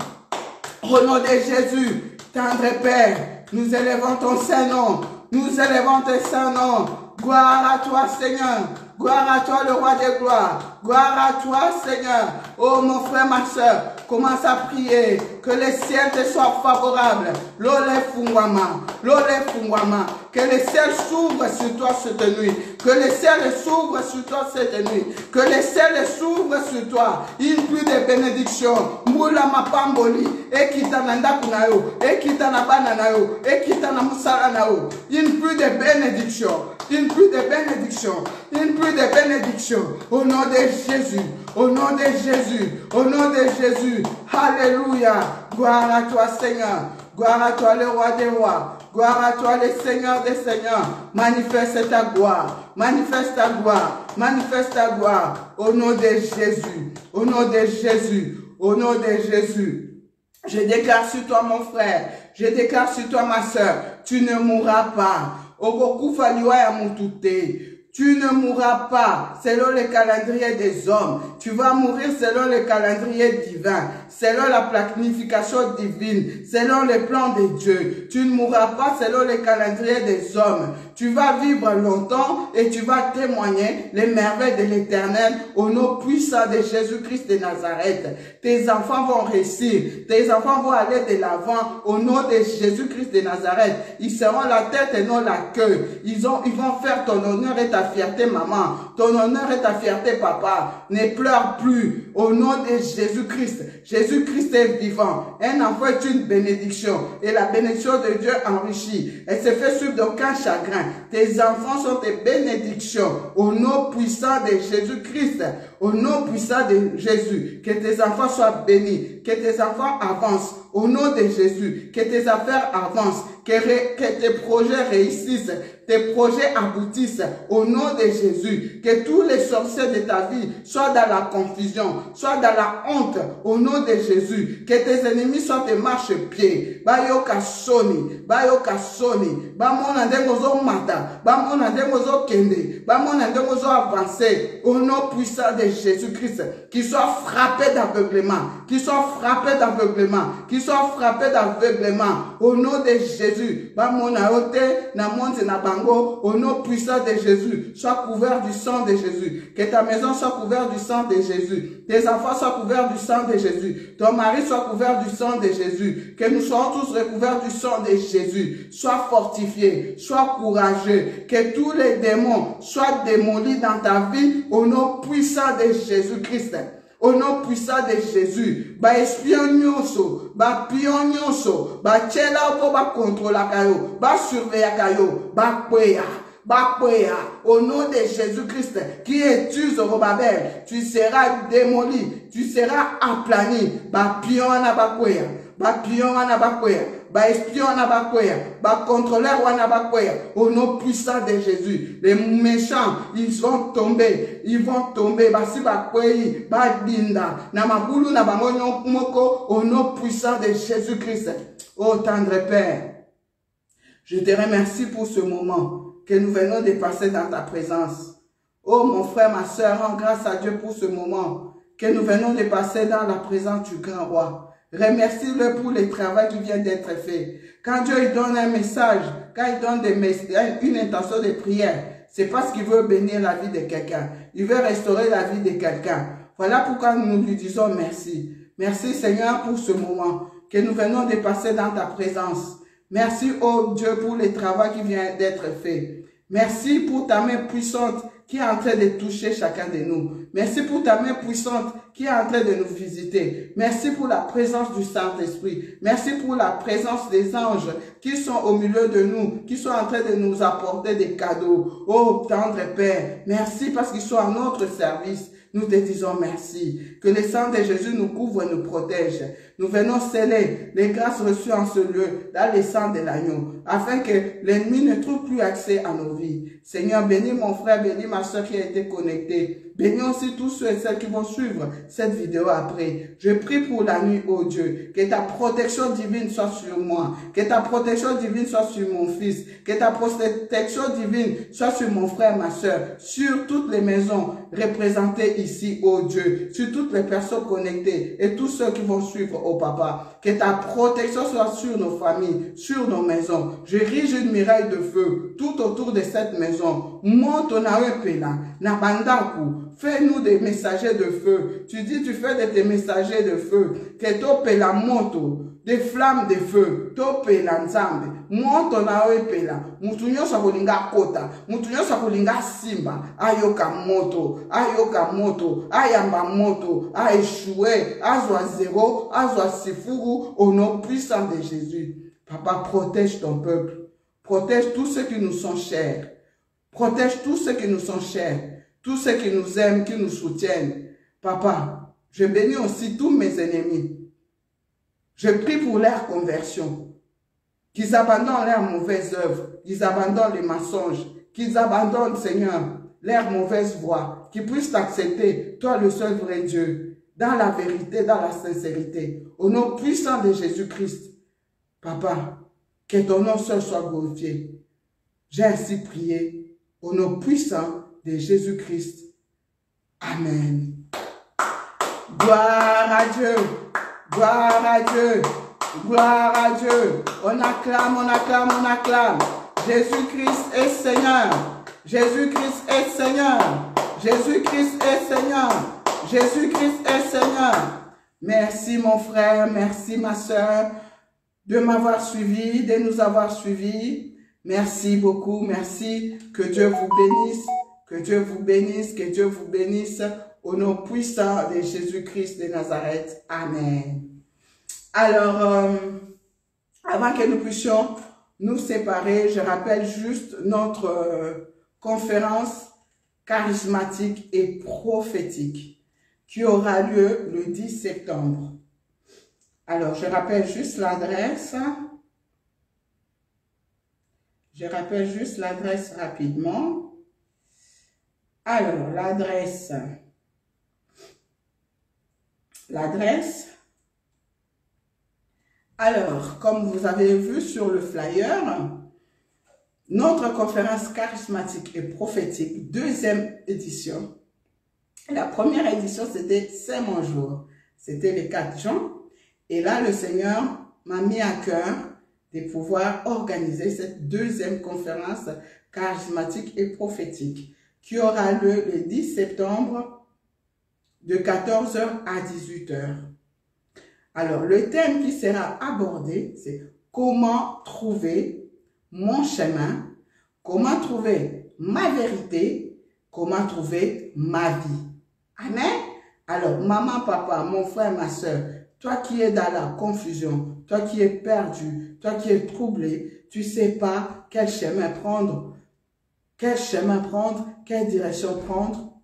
[SPEAKER 1] Au nom de Jésus. Tendre Père. Nous élevons ton Saint-Nom. Nous élevons tes Saint-Nom. Gloire à toi, Seigneur. Gloire à toi, le roi des gloires. Gloire à toi, Seigneur. Oh, mon frère, ma soeur, commence à prier. Que le ciel te soit favorable. L'olé fungwama. L'olé fungwama. Que le ciel s'ouvre sur toi cette nuit. Que le ciel s'ouvre sur toi cette nuit. Que le ciel s'ouvre sur toi. Une pluie de bénédictions. Moula mapamboli. Ekita na ndaku na yo. Ekita na bana na yo. Ekita na musala na yo. Une pluie de bénédictions. Une pluie de bénédictions. Une pluie de bénédictions. Au nom de Jésus. Au nom de Jésus. Au nom de Jésus. Alléluia. Gloire à toi, Seigneur. Gloire à toi, le roi des rois. Gloire à toi, le Seigneur des seigneurs. Manifeste ta gloire. Manifeste ta gloire. Manifeste ta gloire. Au nom de Jésus. Au nom de Jésus. Au nom de Jésus. Je déclare sur toi, mon frère. Je déclare sur toi, ma soeur. Tu ne mourras pas. Okokufa liwa ya mutute. Tu ne mourras pas selon le calendrier des hommes. Tu vas mourir selon le calendrier divin, selon la planification divine, selon le plan de Dieu. Tu ne mourras pas selon le calendrier des hommes. Tu vas vivre longtemps et tu vas témoigner les merveilles de l'Éternel au nom puissant de Jésus-Christ de Nazareth. Tes enfants vont réussir. Tes enfants vont aller de l'avant au nom de Jésus-Christ de Nazareth. Ils seront la tête et non la queue. Ils vont faire ton honneur et ta ta fierté, maman. Ton honneur et ta fierté, papa. Ne pleure plus. Au nom de Jésus-Christ. Jésus-Christ est vivant. Un enfant est une bénédiction. Et la bénédiction de Dieu enrichit. Elle se fait suivre d'aucun chagrin. Tes enfants sont des bénédictions. Au nom puissant de Jésus-Christ. Au nom puissant de Jésus. Que tes enfants soient bénis. Que tes enfants avancent. Au nom de Jésus. Que tes affaires avancent. Que tes projets réussissent. Tes projets aboutissent au nom de Jésus. Que tous les sorciers de ta vie soient dans la confusion, soient dans la honte au nom de Jésus. Que tes ennemis soient tes marche-pieds. Bayoka soni, bayoka soni. Bamona ndengozo mata, bamona ndengozo kende, bamona ndengozo avancer au nom puissant de Jésus-Christ. Qu'ils soient frappés d'aveuglement, qu'ils soient frappés d'aveuglement, qu'ils soient frappés d'aveuglement au nom de Jésus. Bamona ote na monte na bango. Au nom puissant de Jésus, sois couvert du sang de Jésus. Que ta maison soit couverte du sang de Jésus. Tes enfants soient couverts du sang de Jésus. Ton mari soit couvert du sang de Jésus. Que nous soyons tous recouverts du sang de Jésus. Sois fortifié, sois courageux. Que tous les démons soient démolis dans ta vie au nom puissant de Jésus-Christ. Au nom puissant de Jésus, ba espion nyonso, ba pion nyonso, ba tchela ko ba contrôler kayo, ba surveiller kayo, ba kweya. Au nom de Jésus-Christ, qui est tu Zorobabel, tu seras démoli, tu seras aplani, ba pion na ba kweya, ba pion na ba kweya. Ba espion na ba kweya, ba contrôleur wana ba kweya, au nom puissant de Jésus. Les méchants, ils vont tomber, ba si ba kweyi, ba dinda, na mabulu na bango moko, au nom puissant de Jésus-Christ. Oh tendre Père, je te remercie pour ce moment que nous venons de passer dans ta présence. Oh mon frère, ma soeur, rends grâce à Dieu pour ce moment que nous venons de passer dans la présence du grand roi. Remercie-le pour le travail qui vient d'être fait. Quand Dieu il donne un message, quand il donne une intention de prière, c'est parce qu'il veut bénir la vie de quelqu'un. Il veut restaurer la vie de quelqu'un. Voilà pourquoi nous lui disons merci. Merci Seigneur pour ce moment que nous venons de passer dans ta présence. Merci, oh Dieu, pour le travail qui vient d'être fait. Merci pour ta main puissante qui est en train de toucher chacun de nous. Merci pour ta main puissante qui est en train de nous visiter. Merci pour la présence du Saint-Esprit. Merci pour la présence des anges qui sont au milieu de nous, qui sont en train de nous apporter des cadeaux. Oh, tendre Père, merci parce qu'ils sont à notre service. Nous te disons merci. Que le sang de Jésus nous couvre et nous protège. Nous venons sceller les grâces reçues en ce lieu dans le sang de l'agneau, afin que l'ennemi ne trouve plus accès à nos vies. Seigneur, bénis mon frère, bénis ma soeur qui a été connectée. Bénis aussi tous ceux et celles qui vont suivre cette vidéo après. Je prie pour la nuit, oh Dieu, que ta protection divine soit sur moi, que ta protection divine soit sur mon fils, que ta protection divine soit sur mon frère, ma soeur, sur toutes les maisons représentées ici, oh Dieu, sur toutes les personnes connectées et tous ceux qui vont suivre, oh Papa. Que ta protection soit sur nos familles, sur nos maisons. Je rige une muraille de feu tout autour de cette maison. Monte na pela, na bandaku. Fais-nous des messagers de feu. Tu dis, tu fais de tes messagers de feu. Que topela moto, des flammes de feu. Topela nzambe. Monto na pela. Mutunyo sa kolinga kota. Mutunyo sa kolinga simba. Ayoka moto. Ayoka moto. Ayamba moto. A échoué. Azwa zéro. Azwa sifuru. Au nom puissant de Jésus. Papa, protège ton peuple. Protège tous ceux qui nous sont chers. Protège tous ceux qui nous sont chers. Tous ceux qui nous aiment, qui nous soutiennent. Papa, je bénis aussi tous mes ennemis. Je prie pour leur conversion. Qu'ils abandonnent leurs mauvaises œuvres. Qu'ils abandonnent les mensonges. Qu'ils abandonnent, Seigneur, leurs mauvaises voies. Qu'ils puissent t'accepter, toi le seul vrai Dieu, dans la vérité, dans la sincérité. Au nom puissant de Jésus-Christ. Papa, que ton nom seul soit glorifié. J'ai ainsi prié au nom puissant de Jésus-Christ. Amen. Gloire à Dieu. Gloire à Dieu. Gloire à Dieu. On acclame, on acclame, on acclame. Jésus-Christ est Seigneur. Jésus-Christ est Seigneur. Jésus-Christ est Seigneur. Jésus-Christ est Seigneur. Merci mon frère, merci ma soeur de m'avoir suivi, de nous avoir suivis. Merci beaucoup, merci. Que Dieu vous bénisse. Que Dieu vous bénisse, que Dieu vous bénisse au nom puissant de Jésus-Christ de Nazareth. Amen. Alors, avant que nous puissions nous séparer, je rappelle juste notre conférence charismatique et prophétique qui aura lieu le 10 septembre. Alors, je rappelle juste l'adresse. Je rappelle juste l'adresse rapidement. Alors, l'adresse. Alors, comme vous avez vu sur le flyer, notre conférence charismatique et prophétique, deuxième édition. La première édition, c'était C'est mon jour. C'était le 4 juin. Et là, le Seigneur m'a mis à cœur de pouvoir organiser cette deuxième conférence charismatique et prophétique qui aura lieu le 10 septembre de 14 h à 18 h. Alors, le thème qui sera abordé, c'est comment trouver mon chemin, comment trouver ma vérité, comment trouver ma vie. Amen. Alors, maman, papa, mon frère, ma soeur, toi qui es dans la confusion, toi qui es perdu, toi qui es troublé, tu ne sais pas quel chemin prendre, quelle direction prendre,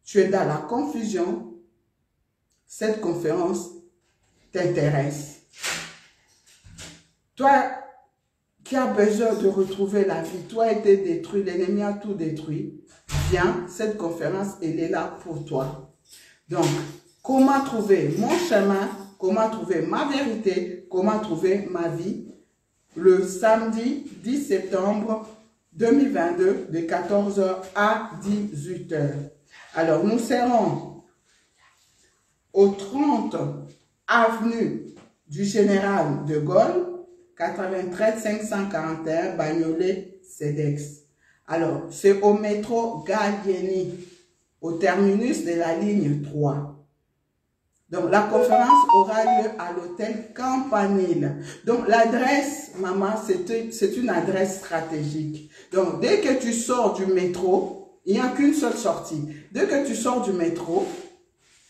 [SPEAKER 1] tu es dans la confusion, cette conférence t'intéresse. Toi qui as besoin de retrouver la vie, toi a été détruit, l'ennemi a tout détruit, viens, cette conférence, elle est là pour toi. Donc, comment trouver mon chemin, comment trouver ma vérité, comment trouver ma vie, le samedi 10 septembre 2022 de 14 h à 18 h. Alors, nous serons au 30 avenue du Général de Gaulle, 93 541 Bagnolet, CEDEX. Alors, c'est au métro Gallieni, au terminus de la ligne 3. Donc, la conférence aura lieu à l'hôtel Campanile. Donc, l'adresse, maman, c'est une adresse stratégique. Donc, dès que tu sors du métro, il n'y a qu'une seule sortie. Dès que tu sors du métro,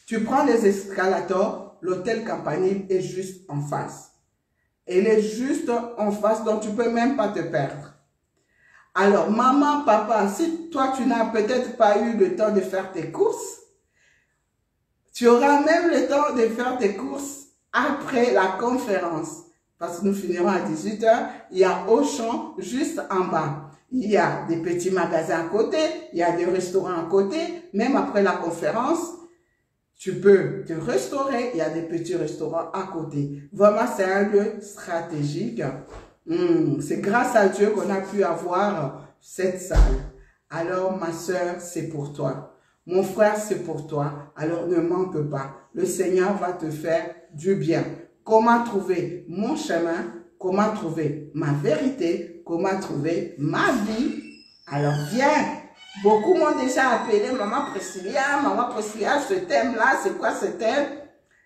[SPEAKER 1] tu prends les escalators, l'hôtel Campanile est juste en face. Elle est juste en face, donc tu ne peux même pas te perdre. Alors, maman, papa, si toi, tu n'as peut-être pas eu le temps de faire tes courses, tu auras même le temps de faire tes courses après la conférence. Parce que nous finirons à 18 h. Il y a Auchan juste en bas. Il y a des petits magasins à côté. Il y a des restaurants à côté. Même après la conférence, tu peux te restaurer. Il y a des petits restaurants à côté. Vraiment, c'est un lieu stratégique. C'est grâce à Dieu qu'on a pu avoir cette salle. Alors, ma soeur, c'est pour toi. Mon frère, c'est pour toi. Alors, ne manque pas. Le Seigneur va te faire du bien. Comment trouver mon chemin? Comment trouver ma vérité? Comment trouver ma vie? Alors, viens. Beaucoup m'ont déjà appelé Maman Priscilla, ce thème-là, c'est quoi ce thème?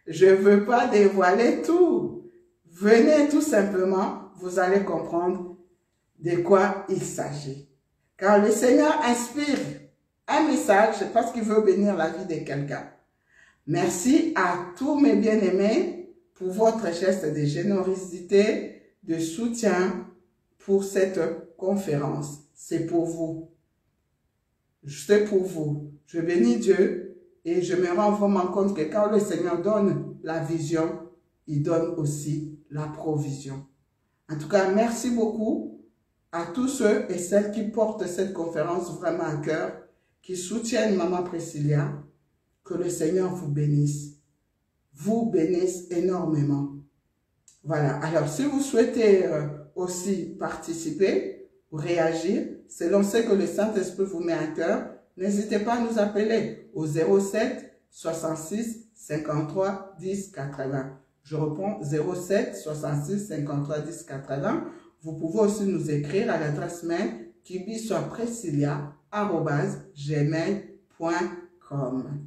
[SPEAKER 1] Je ne veux pas dévoiler tout. Venez tout simplement, vous allez comprendre de quoi il s'agit. Car le Seigneur inspire un message parce qu'il veut bénir la vie de quelqu'un. Merci à tous mes bien-aimés pour votre geste de générosité, de soutien pour cette conférence. C'est pour vous. C'est pour vous. Je bénis Dieu et je me rends vraiment compte que quand le Seigneur donne la vision, il donne aussi la provision. En tout cas, merci beaucoup à tous ceux et celles qui portent cette conférence vraiment à cœur, qui soutiennent Maman Priscilla. Que le Seigneur vous bénisse énormément. Voilà, alors si vous souhaitez aussi participer ou réagir, selon ce que le Saint-Esprit vous met à cœur, n'hésitez pas à nous appeler au 07 66 53 10 80. Je reprends 07 66 53 10 80. Vous pouvez aussi nous écrire à l'adresse mail kibisoitpriscilla@gmail.com.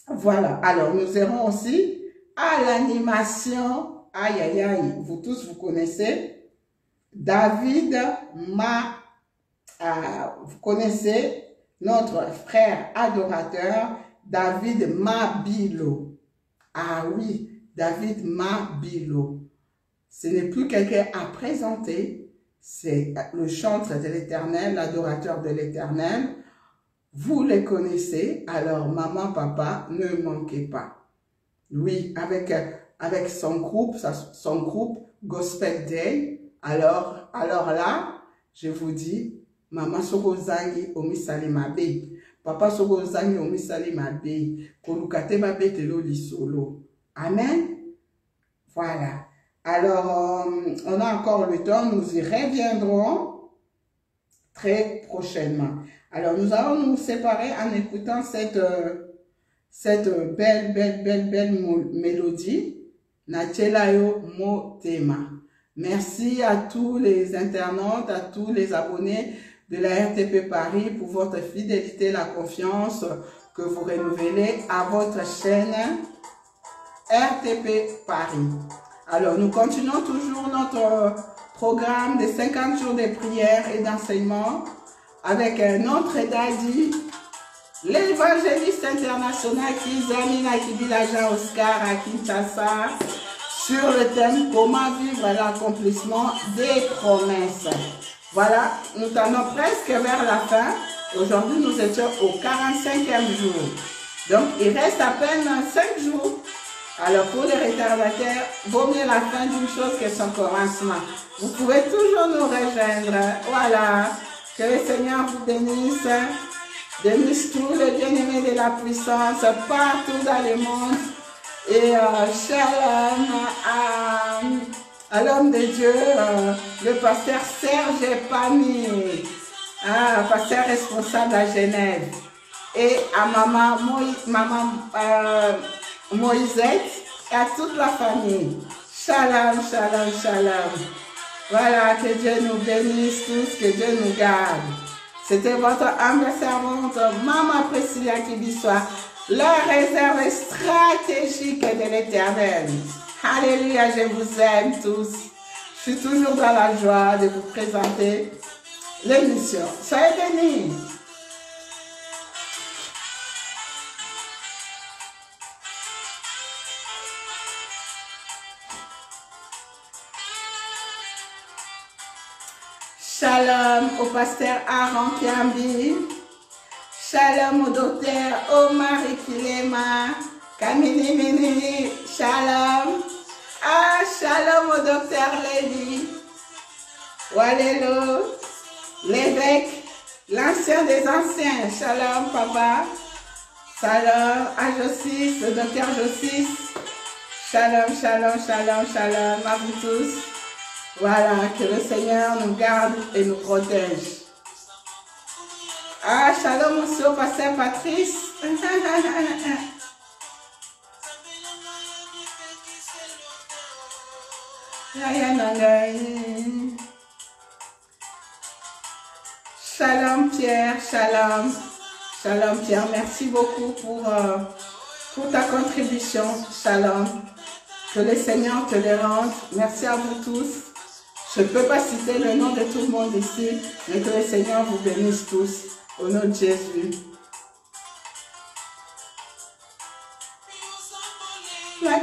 [SPEAKER 1] Voilà, alors nous serons aussi à l'animation. Aïe, aïe, aïe, vous tous vous connaissez David vous connaissez notre frère adorateur, David Mabilo. Ah oui, David Mabilo. Ce n'est plus quelqu'un à présenter, c'est le chantre de l'Éternel, l'adorateur de l'Éternel. Vous les connaissez, alors maman, papa, ne manquez pas. Oui, avec son groupe Gospel Day. Alors là, je vous dis, maman soko zangi omisali mabe, papa soko zangi omisali mabe, kolukate mabe telo lisolo. Amen. Voilà. Alors, on a encore le temps, nous y reviendrons très prochainement. Alors, nous allons nous séparer en écoutant cette belle mélodie. Nachelayo Motema. Merci à tous les internautes, à tous les abonnés de la RTP Paris pour votre fidélité, la confiance que vous renouvelez à votre chaîne RTP Paris. Alors, nous continuons toujours notre programme de 50 jours de prière et d'enseignement avec notre daddy, l'évangéliste international Kizamina Kibilaja Oscar à Kinshasa, sur le thème comment vivre l'accomplissement des promesses. Voilà, nous allons presque vers la fin. Aujourd'hui, nous étions au 45e jour. Donc, il reste à peine 5 jours. Alors, pour les retardataires, vaut mieux la fin d'une chose que son commencement. Vous pouvez toujours nous rejoindre. Voilà. Que le Seigneur vous bénisse. Bénisse tous les bien-aimés de la puissance partout dans le monde. Et shalom à l'homme de Dieu, le pasteur Serge Pani, pasteur responsable à Genève. Et à maman Moïsette et à toute la famille. Shalom, shalom, shalom. Voilà, que Dieu nous bénisse tous, que Dieu nous garde. C'était votre humble servante, Maman Priscilla Kibiswa, la réserve stratégique de l'Éternel. Alléluia, je vous aime tous. Je suis toujours dans la joie de vous présenter l'émission. Soyez bénis. Shalom au pasteur Aaron Kiambi. Shalom au docteur Omar Ikilema. Kamini Mini. Shalom. Shalom au docteur Lévi. Walelo. L'évêque. L'ancien des anciens. Shalom papa. Shalom à Josis, le docteur Josis. Shalom, shalom, shalom, shalom à vous tous. Voilà, que le Seigneur nous garde et nous protège. Shalom aussi au pasteur Patrice. Shalom Pierre, shalom. Shalom Pierre, merci beaucoup pour ta contribution. Shalom. Que le Seigneur te le rende. Merci à vous tous. Je ne peux pas citer le nom de tout le monde ici, mais que le Seigneur vous bénisse tous. Au nom de Jésus. La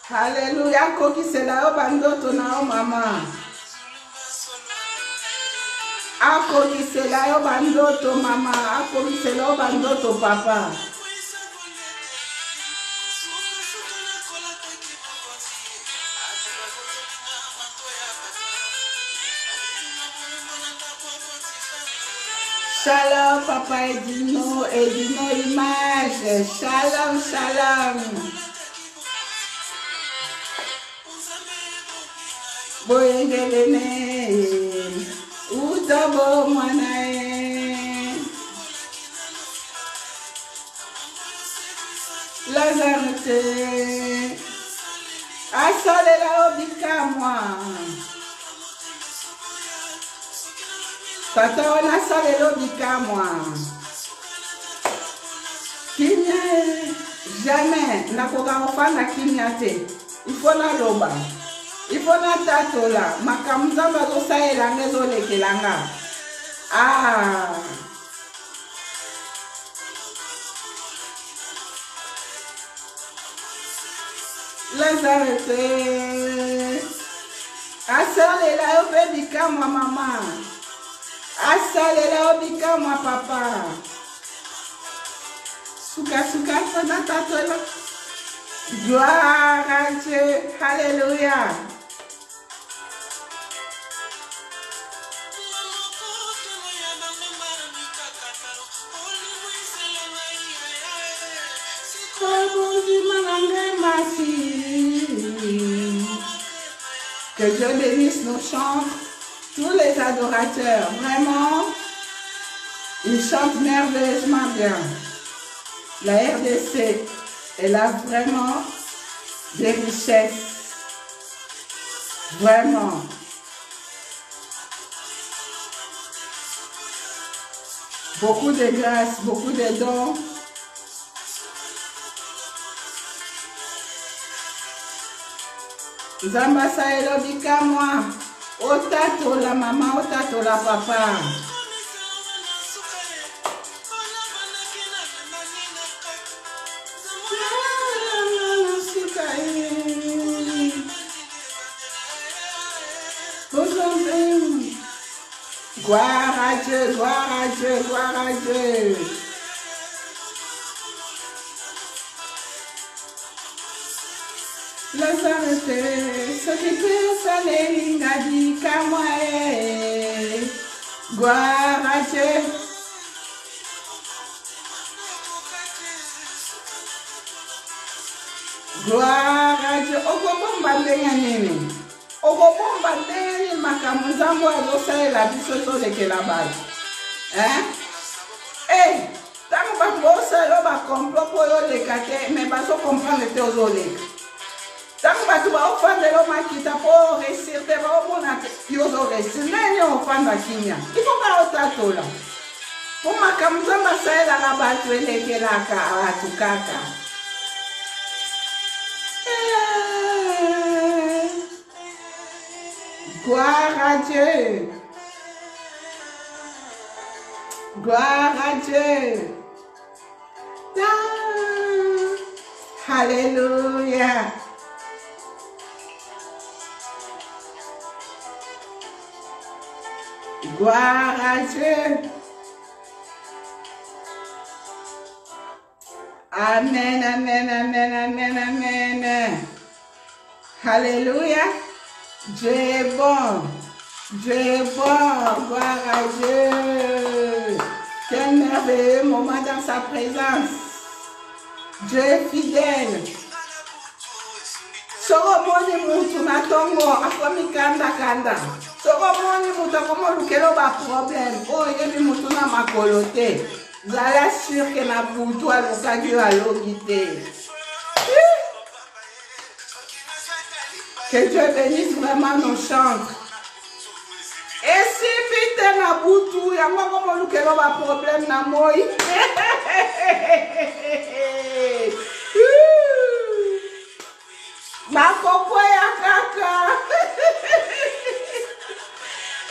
[SPEAKER 1] Alléluia, koki c'est là au bandoto na o maman. Akoki c'est là au bandoto maman, akoki c'est là au bandoto papa. Shalom papa Edino image. Shalom, shalom. Boyengelene, utabo mwanae. Lazarete, asole la obika moi. Tata wana asole la obika moi. Qui Jamais. Nakoka ofanda kinyate. Il faut na loba. Il faut na tatola. Makamzamba zosa elanga zolekelanga. Ah. Lazareth. Asalela obebika moi maman. Asalela obika moi papa. Suka suka fana tatola. Gloire à Dieu. Alléluia. Que Dieu bénisse nos chants, tous les adorateurs. Vraiment, ils chantent merveilleusement bien. La RDC, elle a vraiment des richesses. Vraiment. Beaucoup de grâce, beaucoup de dons. Zambasa elobika moi. Otato la maman, otato la papa. Gloire à Dieu, gloire à Dieu, gloire à Dieu. Lazareth, ce qui peut s'aller, n'a dit qu'à moi. Gloire à Dieu. Gloire à Dieu. Okobomba ndenga nini. Okobomba ndenga makamuzambo azosa la bisoso de kelabali. Hein? Eh, tango ba bosa yo ba complot po yo lekate, mais ba so comprendre te ozoleka. Tango ba tu ba ofanda yo makita po réussir te ba omona yo zo réussir. Nene ofanda kinya. Il faut pas otatola. Po makamuzamba saela la ba tu elekelaka atukaka. Gloire à Dieu. Gloire à Dieu. Alléluia. Gloire à Dieu. Amen, amen, amen, amen, amen. Alléluia. Dieu est bon. Dieu est bon. Gloire à Dieu. Quel merveilleux moment dans sa présence. Dieu est fidèle. Soromoni mutu na tongo akomi kanda kanda. Soromoni mutu akomo lukelo ba problème. Oh yebi mutu na makolo te. Zala sûr que na butu alukaki yo alogi te. Que Dieu bénisse vraiment nos chantres. Et si vite na butu, ya mwa komo lukelo ba problème na moi. Makoko ya kaka.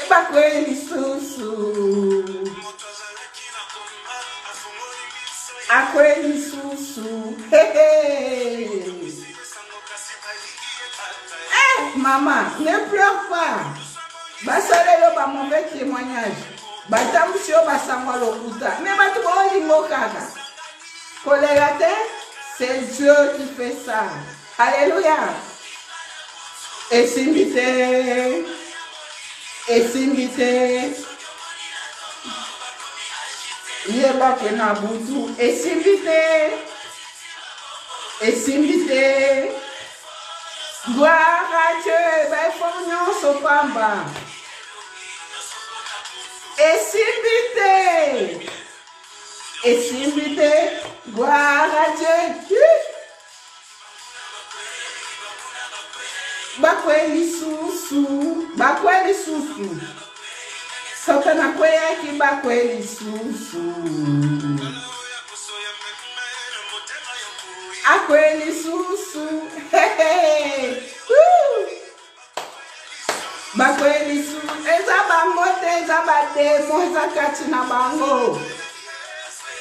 [SPEAKER 1] Bakwe lisusu. Akwe lisusu. Maman, ne pleure pas. Basalelo ba mauvais témoignage. Batamsio basangwa lokuta. Mais batu ba olingo kaka. Kolerate, c'est Dieu qui fait ça. Alléluia. Et s'inviter. Et s'inviter. Yeba kena butu. Et s'inviter. Et s'inviter. Gloire à Dieu, baïfonyon sopamba. Et s'inviter. Et s'inviter. Gloire à Dieu. Bakweli susu. Bakweli susu. Sotana kwea ki bakweli susu. Akweli susu. Hey. Woo. Bakweli susu. Eza bangote, eza bademo, eza katina bango.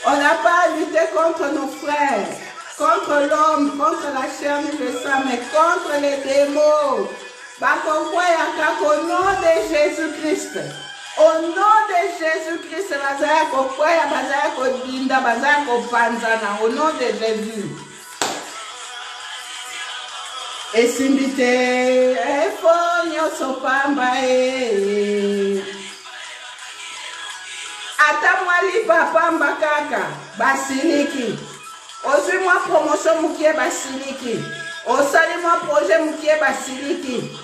[SPEAKER 1] On n'a pas lutté contre nos frères, contre l'homme, contre la chair ni le sang, mais contre les démons. Au nom de Jésus-Christ. Au nom de Jésus-Christ, au nom de Jésus. Et simbite, efonyo sopamba Atamwali papa mbakaka, basiliki. Ozui mwa promotion mukie basiliki. Osali mwa projet mukie basiliki.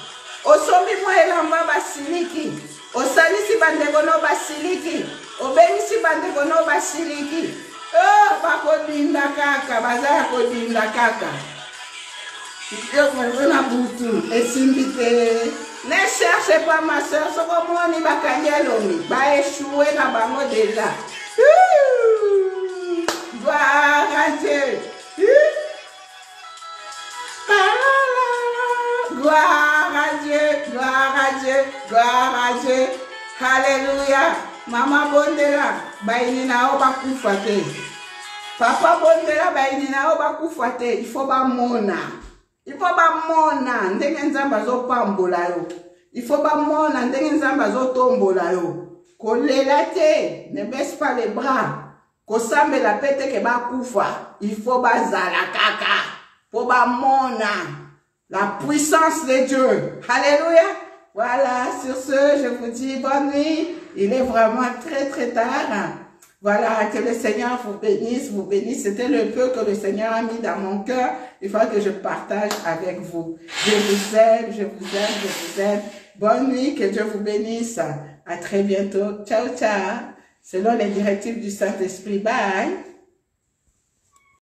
[SPEAKER 1] Osombi mwa elamba basiliki. Osalisi bandegono basiliki. Obengisi bandegono basiliki. Oh, bakodinda kaka, bazaya kodinda kaka. Yo mwana butu, esimbite. Ne cherchez pas ma soeur, ce que moi ni bakanyalomi, ba échoué na bango déjà. Gloire à Dieu. Gloire à Dieu, gloire à Dieu, gloire à Dieu. Alléluia. Maman Bondela, baini na oba kufate. Papa Bondela, baini na oba kufate. Il faut ba mona. Il faut ba mona. Ndenge nzamba zo pambola yo. Il faut ba mona. Ndenge nzamba zo tombola yo. Kolela te. Ne baisse pas les bras. Kosambe la pete ke ba kufa. Il faut ba zala kaka. Faut ba mona. La puissance de Dieu. Alléluia. Voilà, sur ce, je vous dis bonne nuit. Il est vraiment très très tard. Voilà, que le Seigneur vous bénisse, vous bénisse. C'était le peu que le Seigneur a mis dans mon cœur. Il faut que je partage avec vous. Je vous aime, je vous aime, je vous aime. Bonne nuit, que Dieu vous bénisse. À très bientôt. Ciao, ciao. Selon les directives du Saint-Esprit. Bye.